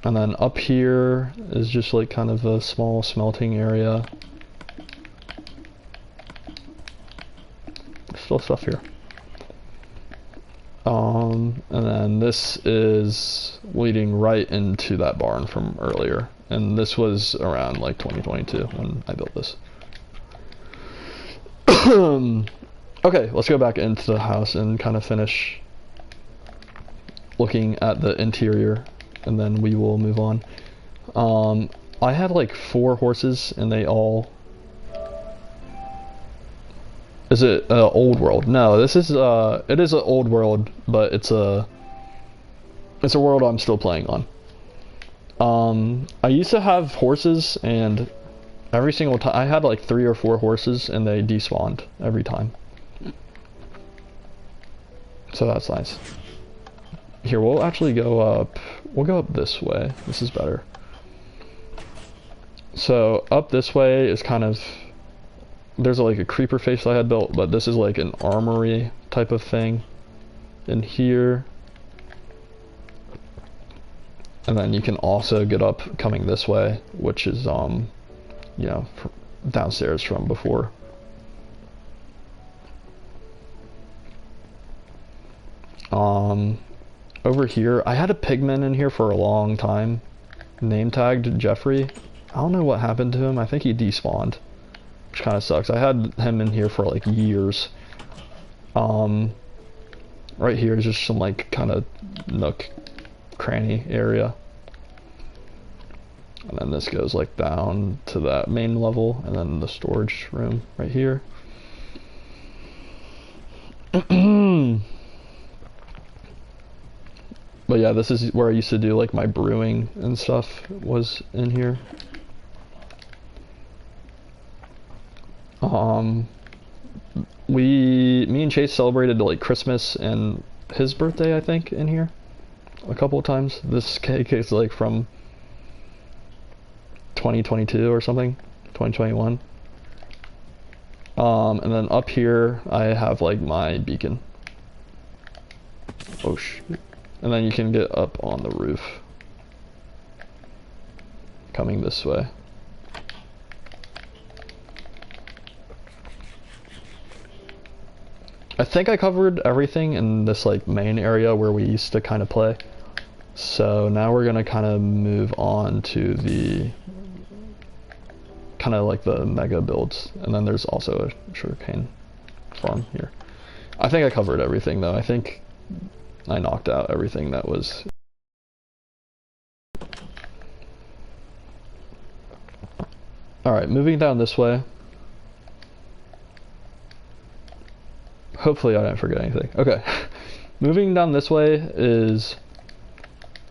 And then up here is just like kind of a small smelting area. There's still stuff here. And then this is leading right into that barn from earlier. And this was around like 2022 when I built this. Okay, let's go back into the house and kind of finish looking at the interior, and then we will move on. I had like 4 horses, and they all... Is it old world? No, this is it is an old world, but it's a world I'm still playing on. I used to have horses, and every single time I had like 3 or 4 horses, and they despawned every time. So that's nice. Here, we'll actually go up. We'll go up this way. This is better. So up this way is kind of there's like a creeper face I had built, but this is like an armory type of thing in here. And then you can also get up coming this way, which is you know, downstairs from before. Over here, I had a pigman in here for a long time, name tagged Jeffrey. I don't know what happened to him. I think he despawned, which kind of sucks. I had him in here for like years. Right here is just some like kind of nook cranny area, and then this goes like down to that main level, and then the storage room right here. But yeah, this is where I used to do like my brewing and stuff, was in here. Me and Chase celebrated like Christmas and his birthday, I think, in here a couple of times. This cake is like from 2022 or something, 2021. And then up here I have like my beacon. Oh shoot. And then you can get up on the roof coming this way. I think I covered everything in this like main area where we used to kind of play. So now we're gonna kind of move on to the kind of like the mega builds, and then there's also a sugarcane farm here. I think I covered everything though. I think I knocked out everything that was. Alright, moving down this way. Hopefully I didn't forget anything. Okay. Moving down this way is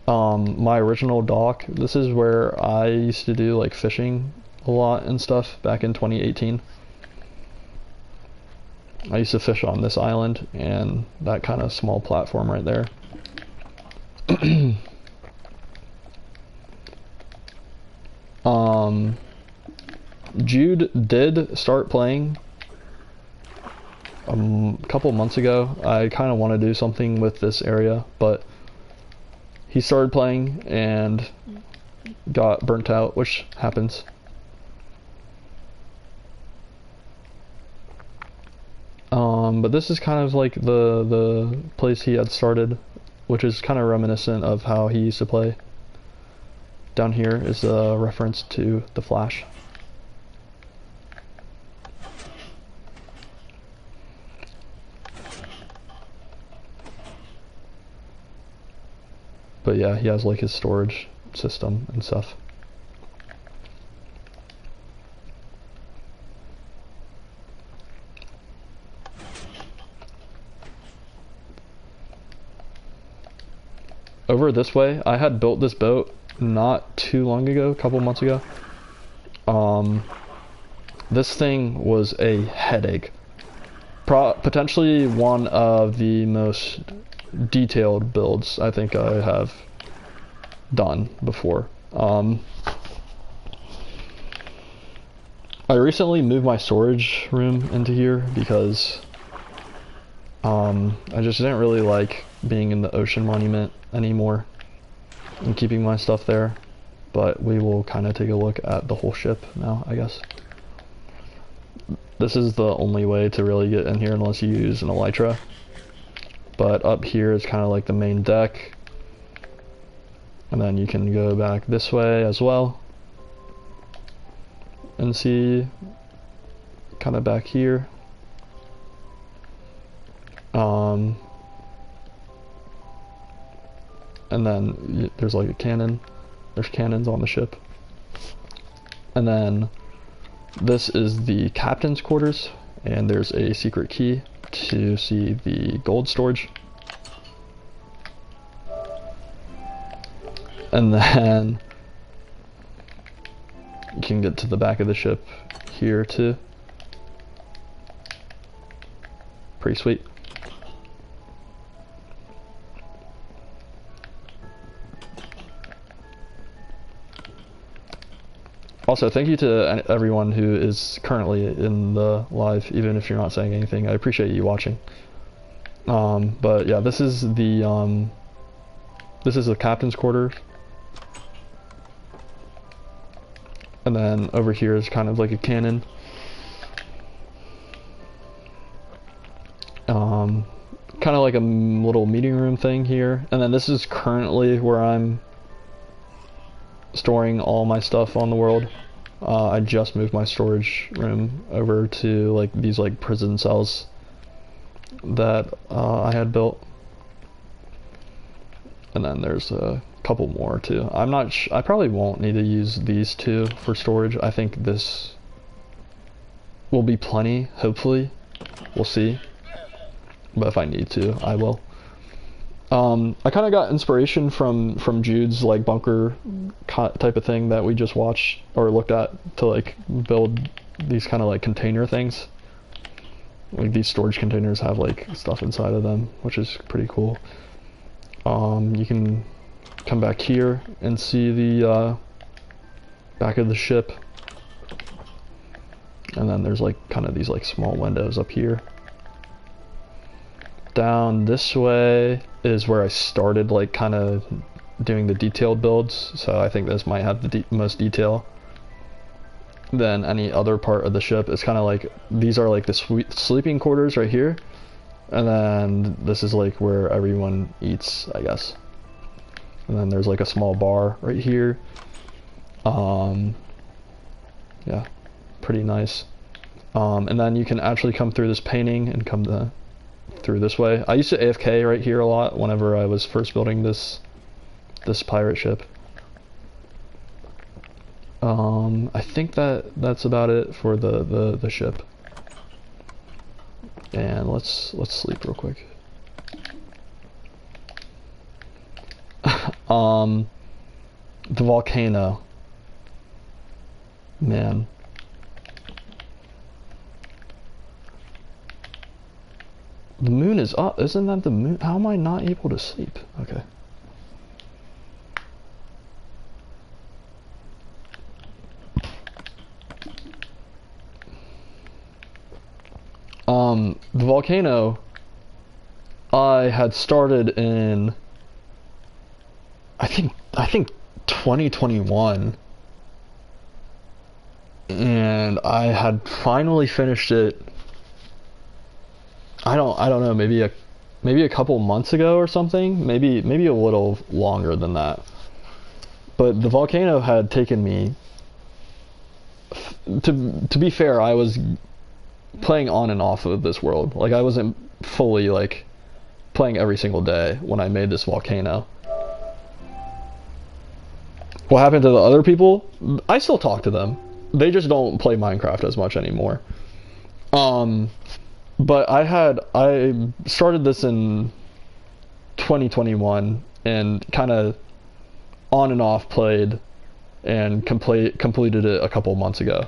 my original dock. This is where I used to do like fishing a lot and stuff back in 2018. I used to fish on this island and that kind of small platform right there. Jude did start playing a couple months ago. I kind of want to do something with this area, but he started playing and got burnt out, which happens. But this is kind of like the place he had started, which is kind of reminiscent of how he used to play. Down here is a reference to the Flash. But yeah, he has like his storage system and stuff. Over this way, I had built this boat not too long ago, a couple months ago. This thing was a headache. Potentially one of the most detailed builds I think I have done before. I recently moved my storage room into here because I just didn't really like being in the ocean monument anymore and keeping my stuff there, but we will kind of take a look at the whole ship now, I guess. This is the only way to really get in here unless you use an elytra, but up here is kind of like the main deck, and then you can go back this way as well and see kind of back here. And then there's like a cannon. There's cannons on the ship. And then this is the captain's quarters, and there's a secret key to see the gold storage. And then you can get to the back of the ship here too. Pretty sweet. Also, thank you to everyone who is currently in the live, even if you're not saying anything. I appreciate you watching. But yeah, this is the captain's quarters. And then over here is kind of like a cannon. Kind of like a little meeting room thing here. And then this is currently where I'm storing all my stuff on the world. I just moved my storage room over to like these like prison cells that I had built. And then there's a couple more too. I'm not I probably won't need to use these two for storage. I think this will be plenty, hopefully. We'll see. But if I need to, I will. I kind of got inspiration from Jude's like bunker type of thing that we just watched or looked at to like build these kind of like container things. Like these storage containers have like stuff inside of them, which is pretty cool. You can come back here and see the back of the ship. And then there's like kind of these like small windows up here. Down this way is where I started like kind of doing the detailed builds, so I think this might have the most detail than any other part of the ship. It's kind of like these are like the sleeping quarters right here, and then this is like where everyone eats, I guess. And then there's like a small bar right here. Yeah, pretty nice. And then you can actually come through this painting and come through this way. I used to AFK right here a lot whenever I was first building this pirate ship. I think that's about it for the ship. And let's sleep real quick. The volcano. Man. The moon is up. Isn't that the moon? How am I not able to sleep? Okay. The volcano I had started in I think 2021, and I had finally finished it. I don't know, maybe a couple months ago or something, maybe a little longer than that. But the volcano had taken me, to be fair, I was playing on and off of this world. Like I wasn't fully like playing every single day when I made this volcano. What happened to the other people? I still talk to them. They just don't play Minecraft as much anymore. But I started this in 2021 and kind of on and off played and completed it a couple months ago.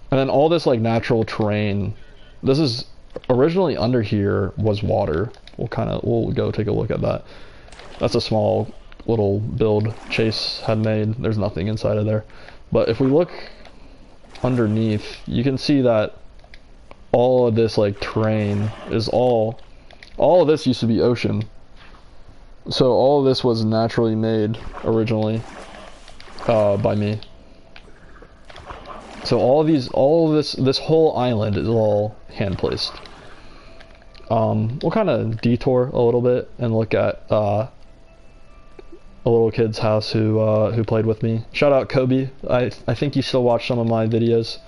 And then all this like natural terrain, this is originally under here was water. We'll go take a look at that. That's a small little build Chase had made. There's nothing inside of there. But if we look underneath, you can see that all of this like terrain is all of this used to be ocean. So all of this was naturally made originally by me. So all of this whole island is all hand placed. We'll kind of detour a little bit and look at a little kid's house who played with me. Shout out Kobe. I think you still watch some of my videos.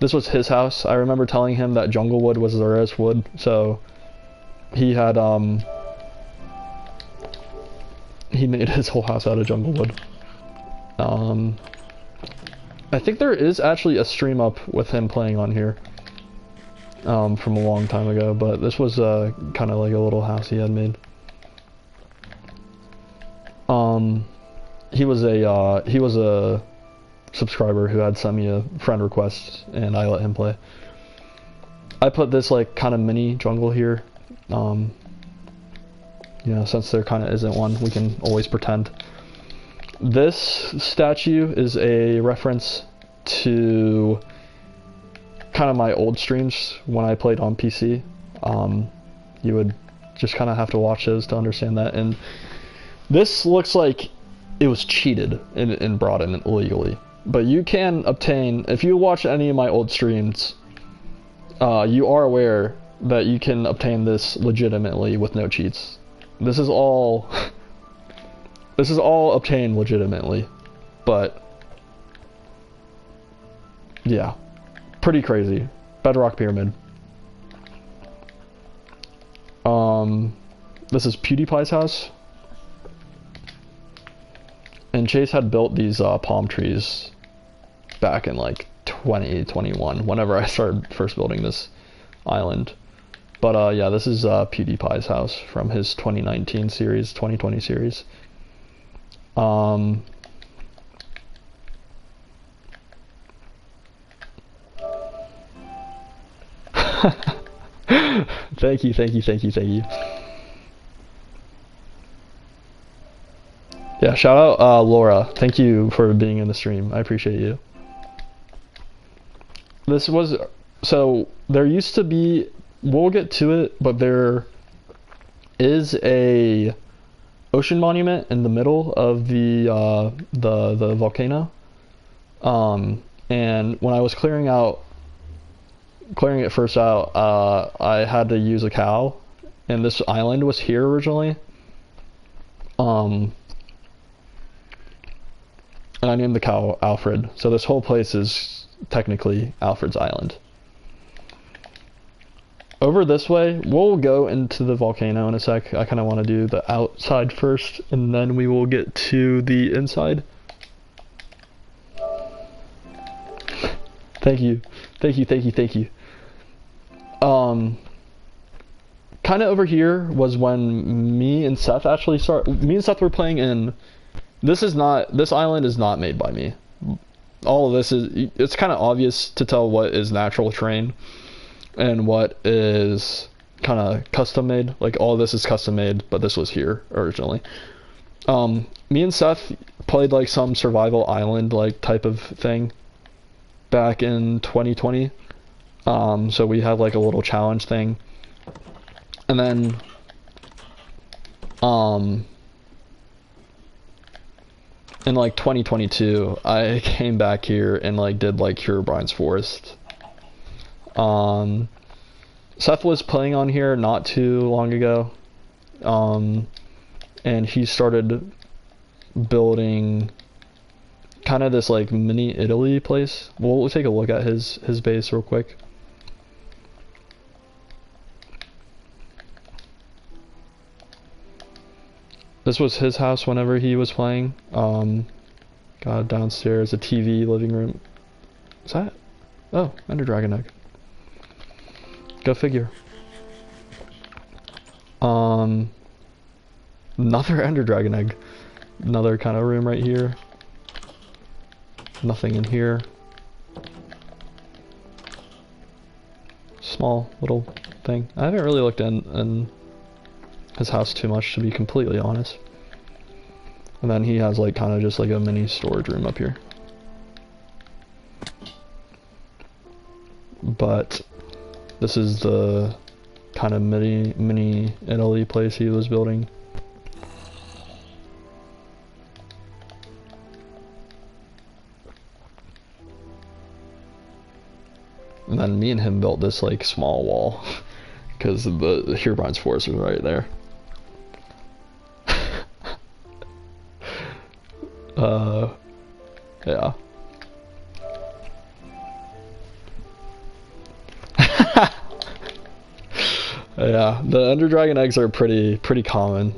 This was his house. I remember telling him that jungle wood was the rarest wood, so he had he made his whole house out of jungle wood. I think there is actually a stream up with him playing on here from a long time ago, but this was kind of like a little house he had made. He was a subscriber who had sent me a friend request, and I let him play. I put this like kind of mini jungle here. You know, since there kind of isn't one, we can always pretend. This statue is a reference to kind of my old streams when I played on PC. You would just kind of have to watch those to understand that. And this looks like it was cheated and brought in illegally. But you can obtain, if you watch any of my old streams, you are aware that you can obtain this legitimately with no cheats. This is all obtained legitimately, but yeah, pretty crazy. Bedrock pyramid. This is PewDiePie's house, and Chase had built these palm trees back in like 2021, whenever I started first building this island. But yeah, this is PewDiePie's house from his 2019 series, 2020 series. Thank you. Yeah, shout out Laura. Thank you for being in the stream. I appreciate you. This was, so there used to be, we'll get to it, but there is a ocean monument in the middle of the volcano. And when I was clearing it first out, I had to use a cow, and this island was here originally. And I named the cow Alfred, so this whole place is technically Alfred's Island. Over this way, we'll go into the volcano in a sec. I kind of want to do the outside first, and then we will get to the inside. Thank you. Kind of over here was when me and Seth were playing in. This island is not made by me. All of this it's kind of obvious to tell what is natural terrain and what is kind of custom made. Like all of this is custom made, but this was here originally. Me and Seth played like some survival island like type of thing back in 2020. So we had like a little challenge thing. And then in like 2022, I came back here and like did like Herobrine's Forest. Seth was playing on here not too long ago, and he started building kind of this like mini Italy place. We'll take a look at his base real quick. This was his house whenever he was playing. Got downstairs, a TV, living room. Is that? Oh, Ender Dragon Egg. Go figure. Another Ender Dragon Egg. Another kind of room right here. Nothing in here. Small little thing. I haven't really looked in his house too much, to be completely honest. And then he has like kind of just like a mini storage room up here. But this is the kind of mini Italy place he was building. And then me and him built this like small wall because the Herobrine's Forest was right there. Yeah. Yeah, the Ender Dragon eggs are pretty common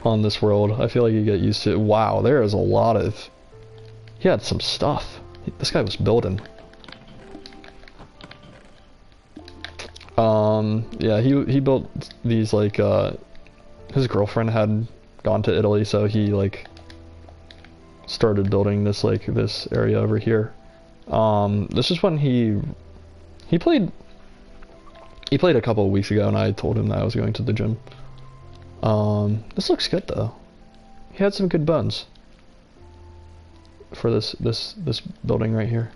on this world. I feel like you get used to it. Wow, there is a lot of... He had some stuff. This guy was building. Yeah, he built these like, his girlfriend had gone to Italy, so he like started building this like this area over here. This is when he played a couple of weeks ago, and I told him that I was going to the gym. This looks good though. He had some good bones. for this building right here.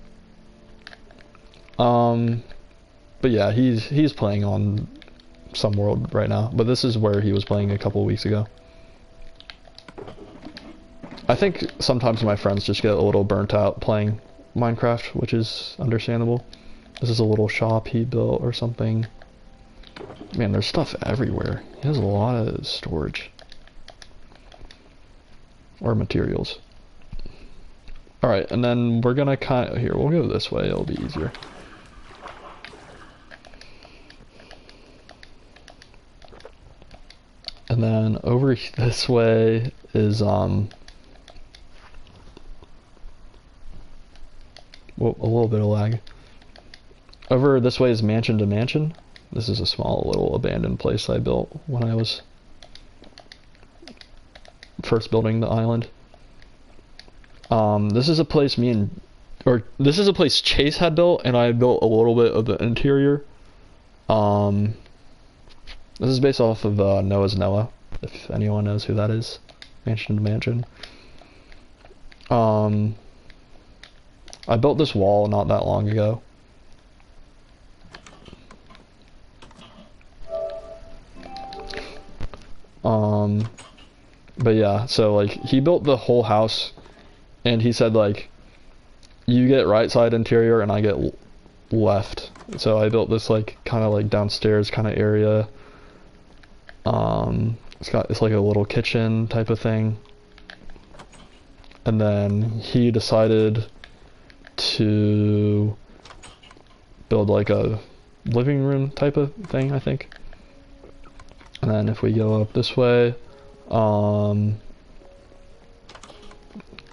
But yeah, he's playing on some world right now, but this is where he was playing a couple weeks ago. I think sometimes my friends just get a little burnt out playing Minecraft, which is understandable. This is a little shop he built or something. Man, there's stuff everywhere. He has a lot of storage. Or materials. Alright, and then we're gonna here, we'll go this way, it'll be easier. And then over this way is, well, a little bit of lag. Over this way is mansion to mansion. This is a small little abandoned place I built when I was first building the island. This is a place this is a place Chase had built, and I built a little bit of the interior. This is based off of Noah's Noah, if anyone knows who that is. Mansion to mansion. I built this wall not that long ago. But yeah, so like he built the whole house, and he said like, you get right side interior and I get left. So I built this like kind of like downstairs kind of area. It's like a little kitchen type of thing. And then he decided to build like a living room type of thing, I think. And then if we go up this way,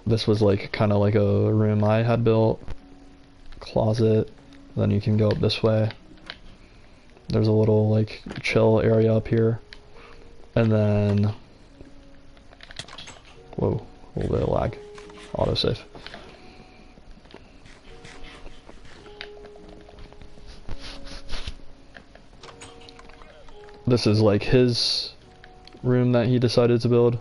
this was like kind of like a room I had built, closet. Then you can go up this way. There's a little like chill area up here. And then, whoa, a little bit of lag. Autosave. This is like his room that he decided to build.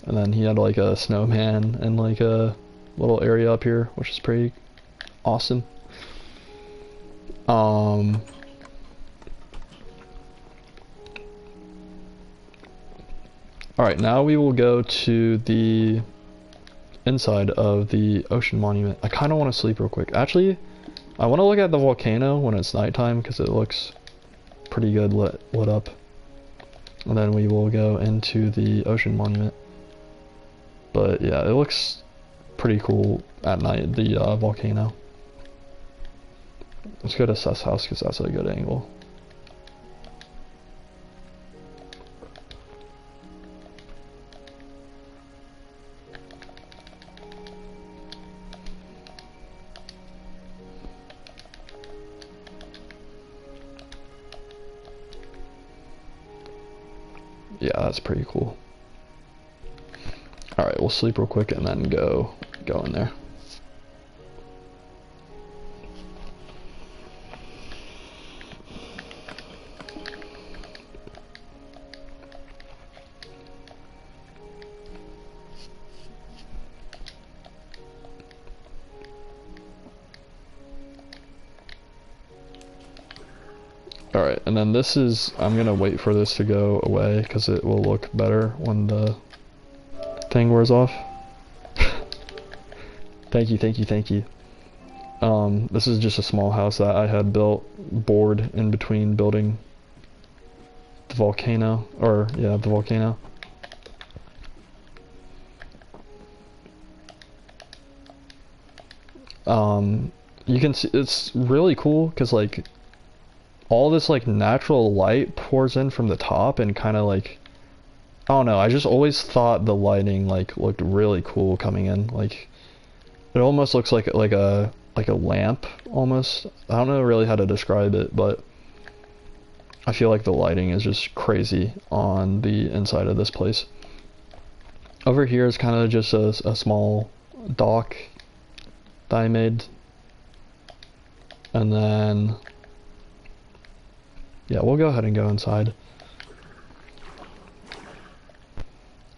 And then he had like a snowman and like a little area up here, which is pretty awesome. Alright, now we will go to the inside of the ocean monument. I kind of want to sleep real quick. Actually, I want to look at the volcano when it's nighttime because it looks pretty good lit up. And then we will go into the ocean monument. But yeah, it looks pretty cool at night, the volcano. Let's go to Seth's house because that's a good angle. Yeah, that's pretty cool. Alright, we'll sleep real quick and then go in there. Alright, and then this is, I'm gonna wait for this to go away because it will look better when the thing wears off. Thank you, thank you, thank you. This is just a small house that I had built, bored in between building the volcano, or yeah, the volcano. You can see, it's really cool because like, all this like natural light pours in from the top and kind of like, I don't know, I just always thought the lighting like looked really cool coming in. Like it almost looks like a lamp almost. I don't know really how to describe it, but I feel like the lighting is just crazy on the inside of this place. Over here is kind of just a small dock that I made. And then yeah, we'll go ahead and go inside.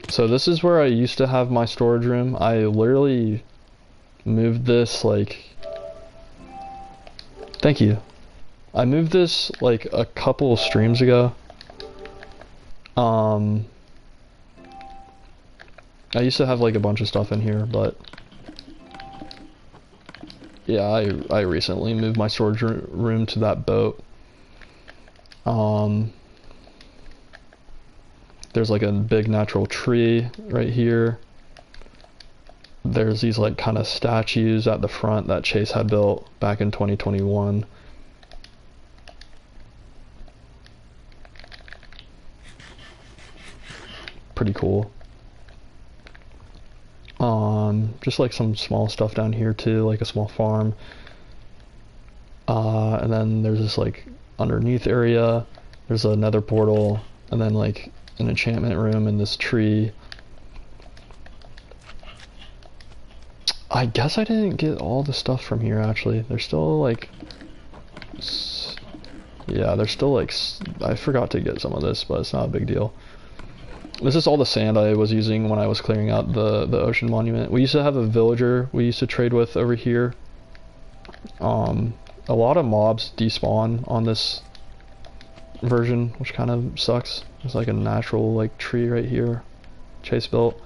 So this is where I used to have my storage room. I literally moved this like... Thank you. I moved this like a couple of streams ago. I used to have like a bunch of stuff in here, but yeah, I recently moved my storage room to that boat. There's like a big natural tree right here. There's these like kind of statues at the front that Chase had built back in 2021. Pretty cool. Just like some small stuff down here too, like a small farm. And then there's this like underneath area. There's another portal, and then like an enchantment room in this tree. I guess I didn't get all the stuff from here actually. There's still like, yeah, there's still like, I forgot to get some of this, but it's not a big deal. This is all the sand I was using when I was clearing out the ocean monument. We used to have a villager we used to trade with over here. A lot of mobs despawn on this version, which kind of sucks. There's like a natural like tree right here Chase built.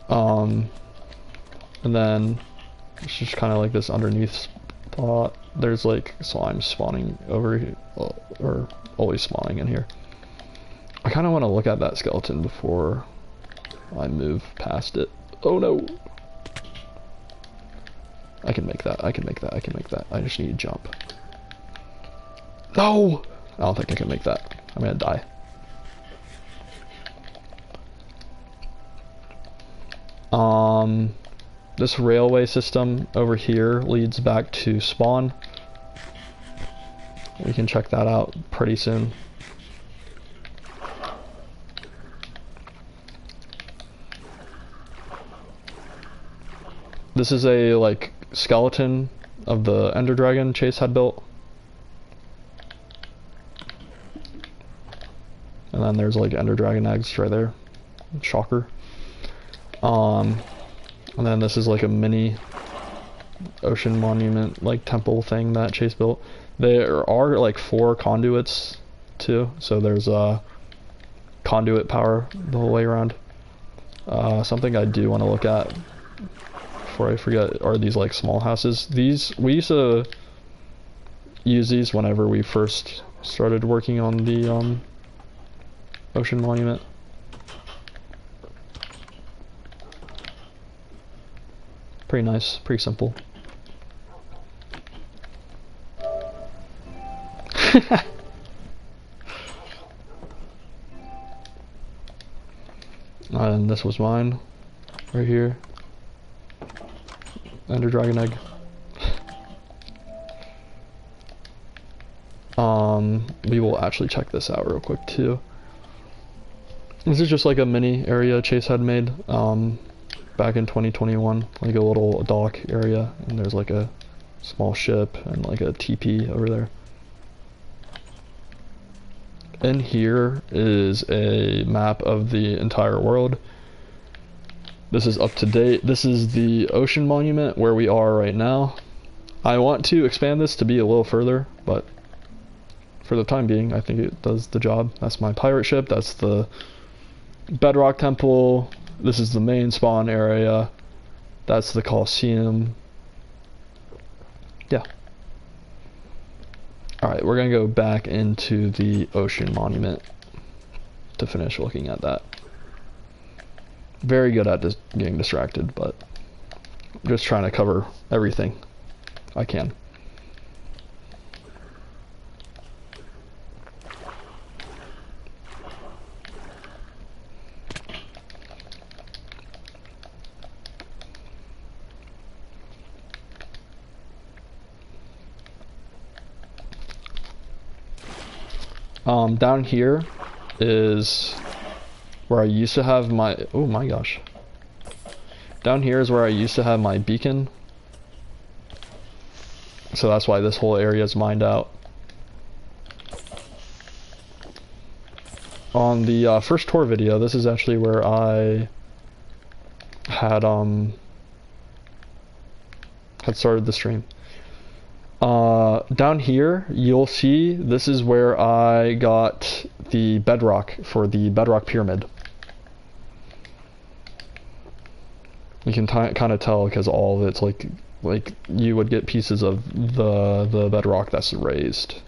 And then it's just kind of like this underneath spot. There's like slime spawning over here, or always spawning in here. I kind of want to look at that skeleton before I move past it. Oh no! I can make that, I can make that, I can make that. I just need to jump. No! I don't think I can make that. I'm gonna die. This railway system over here leads back to spawn. We can check that out pretty soon. This is a like skeleton of the Ender Dragon Chase had built. And then there's like Ender Dragon eggs right there. Shocker. And then this is like a mini ocean monument like temple thing that Chase built. There are like 4 conduits too, so there's conduit power the whole way around. Something I do want to look at before I forget are these like small houses. These, we used to use these whenever we first started working on the ocean monument. Pretty nice, pretty simple. And this was mine, right here. Ender Dragon egg. We will actually check this out real quick too. This is just like a mini area Chase had made back in 2021, like a little dock area, and there's like a small ship and like a TP over there. In here is a map of the entire world. This is up to date. This is the ocean monument where we are right now. I want to expand this to be a little further, but for the time being, I think it does the job. That's my pirate ship. That's the bedrock temple. This is the main spawn area. That's the Colosseum. Yeah. Alright, we're gonna go back into the ocean monument to finish looking at that. Very good at just getting distracted, but I'm just trying to cover everything I can. Down here is where I used to have my, oh my gosh. Down here is where I used to have my beacon. So that's why this whole area is mined out. on the first tour video, this is actually where I had started the stream. Down here, you'll see this is where I got the bedrock for the bedrock pyramid. You can kind of tell because all of it's like you would get pieces of the bedrock that's raised.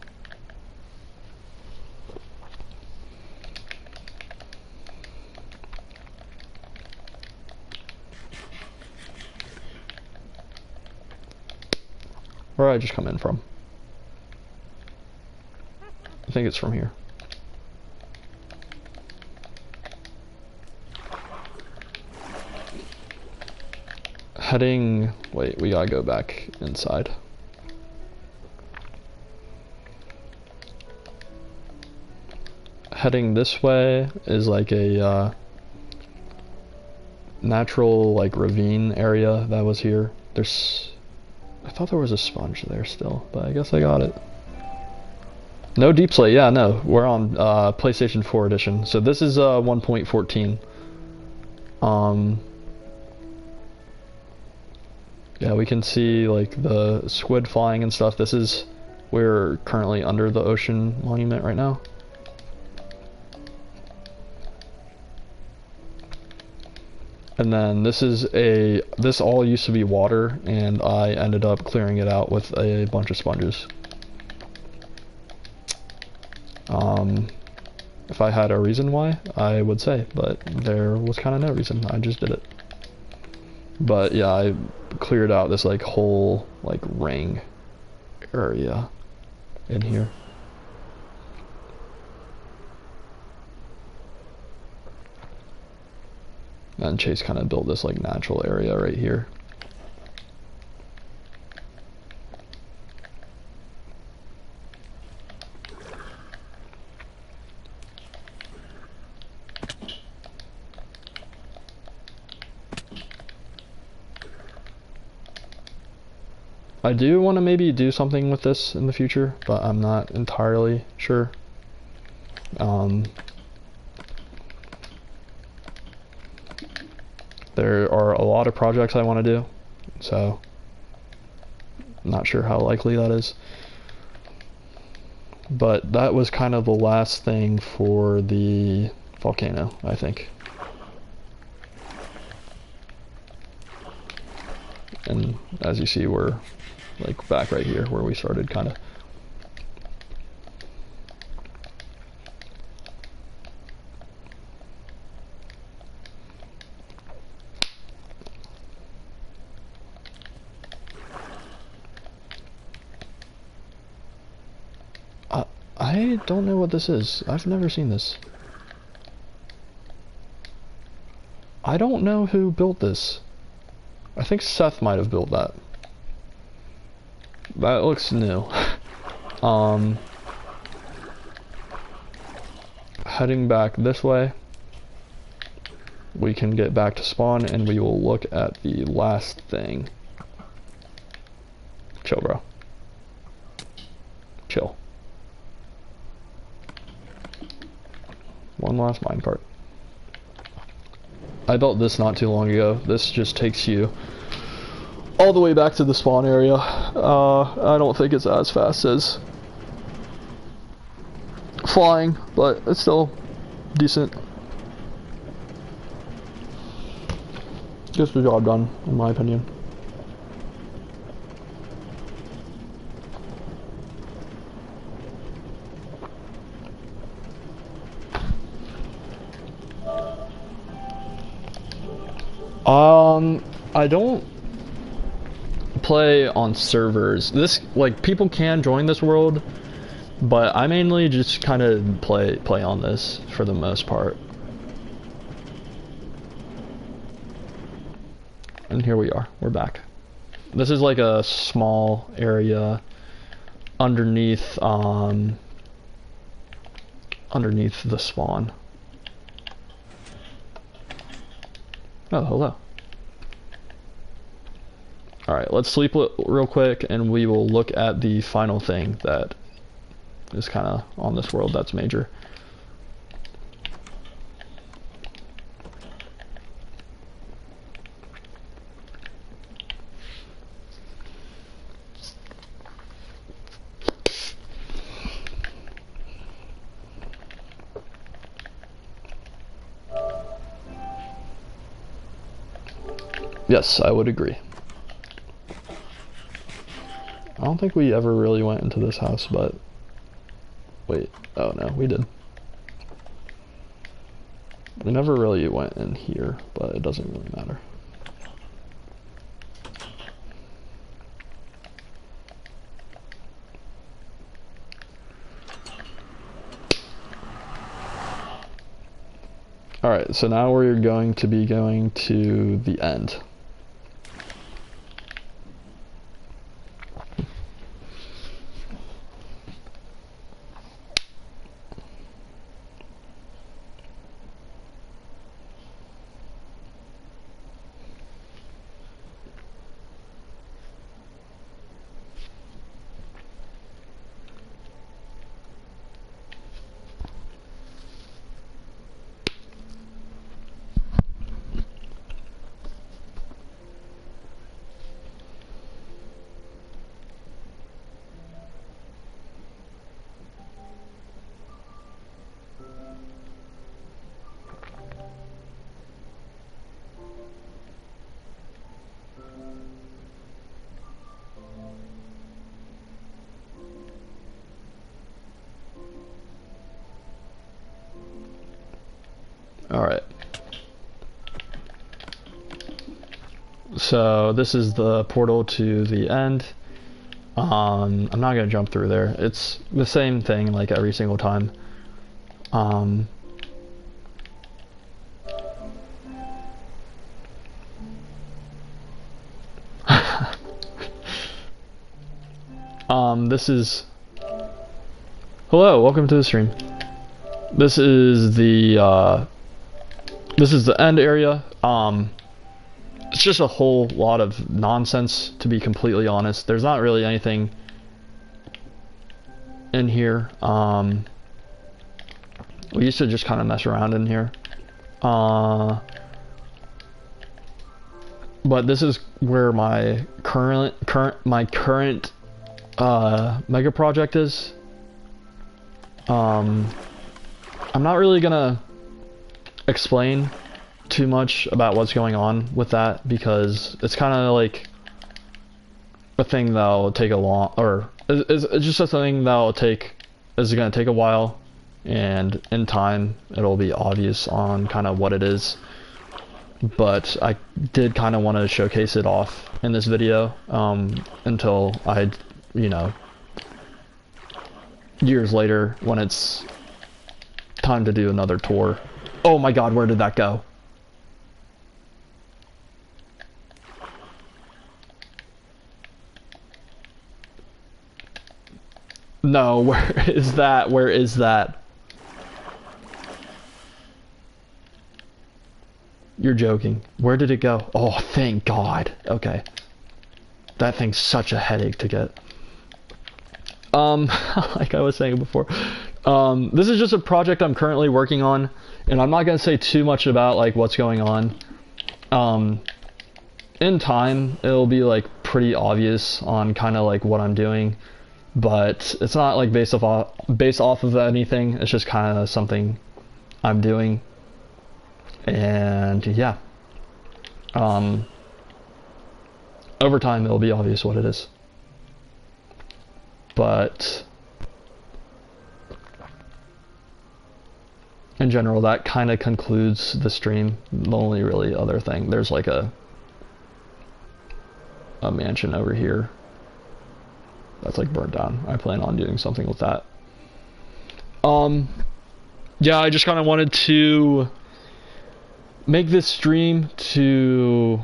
Where did I just come in from? I think it's from here. Heading... Wait, we gotta go back inside. Heading this way is like a natural like ravine area that was here. I thought there was a sponge there still, but I guess I got it. No deep slate, yeah, no. We're on PlayStation 4 edition. So this is 1.14. Yeah, we can see like the squid flying and stuff. We're currently under the ocean monument right now. And then this all used to be water, and I ended up clearing it out with a bunch of sponges. If I had a reason why, I would say, but there was kind of no reason. I just did it. But yeah, I cleared out this like whole like ring area in here. And Chase kind of built this like natural area right here. I do want to maybe do something with this in the future, but I'm not entirely sure. There are a lot of projects I want to do, so not sure how likely that is. But that was kind of the last thing for the volcano, I think. And as you see, we're like back right here where we started, kind of. I don't know what this is. I've never seen this. I don't know who built this. I think Seth might have built that. That looks new. Heading back this way, we can get back to spawn and we will look at the last thing. Chill, bro. Chill. One last minecart. I built this not too long ago. This just takes you all the way back to the spawn area. I don't think it's as fast as flying, but it's still decent. Gets the job done, in my opinion. I don't play on servers. Like, people can join this world, but I mainly just kind of play on this for the most part. And here we are. We're back. This is like a small area underneath underneath the spawn. Oh, hello. Alright, let's sleep real quick and we will look at the final thing that is kind of on this world that's major. Yes, I would agree. I don't think we ever really went into this house, but... Wait, oh no, we did. We never really went in here, but it doesn't really matter. Alright, so now we're going to be going to the end. Alright. So this is the portal to the end. I'm not gonna jump through there. It's the same thing like every single time. This is... Hello, welcome to the stream. This is the end area. It's just a whole lot of nonsense, to be completely honest. There's not really anything in here. We used to just kind of mess around in here. But this is where my current mega project is. I'm not really gonna explain too much about what's going on with that because it's kind of like a thing that'll take a long, or it's just a thing that'll is gonna take a while, and in time it'll be obvious on kind of what it is. But I did kind of want to showcase it off in this video until I, you know, years later when it's time to do another tour. Oh my god, where did that go? No, where is that? Where is that? You're joking. Where did it go? Oh, thank God. Okay. That thing's such a headache to get. Like I was saying before, this is just a project I'm currently working on, and I'm not gonna say too much about like what's going on. In time, it'll be like pretty obvious on kind of like what I'm doing, but it's not like based off of anything. It's just kind of something I'm doing, and yeah. Over time, it'll be obvious what it is. But in general, that kind of concludes the stream. The only really other thing, there's like a mansion over here that's like burnt down. I plan on doing something with that. Yeah, I just kind of wanted to make this stream to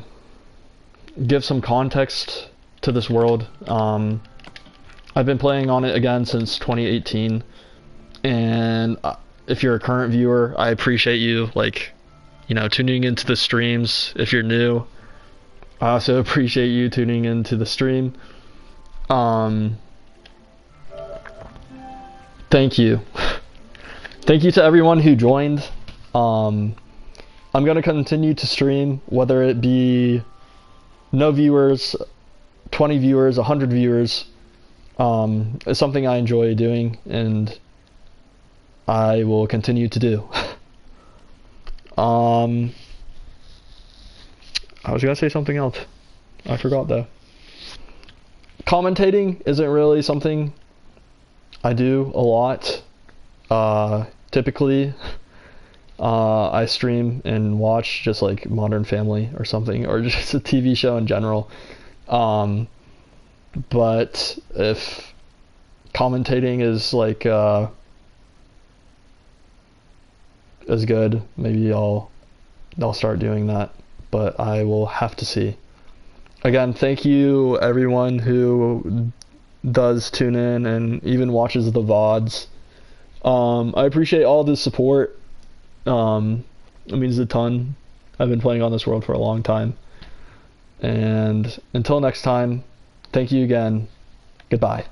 give some context to this world. I've been playing on it again since 2018, and if you're a current viewer, I appreciate you, like, you know, tuning into the streams. If you're new, I also appreciate you tuning into the stream. Thank you. Thank you to everyone who joined. I'm gonna continue to stream, whether it be no viewers, 20 viewers, 100 viewers. It's something I enjoy doing, and I will continue to do. I was gonna say something else. I forgot though. Commentating isn't really something I do a lot. Typically, I stream and watch just like Modern Family or something, or just a TV show in general. But if commentating is like is good, maybe I'll start doing that. But I will have to see. Again, thank you everyone who does tune in and even watches the VODs. I appreciate all the support. It means a ton. I've been playing on this world for a long time. And until next time, thank you again. Goodbye.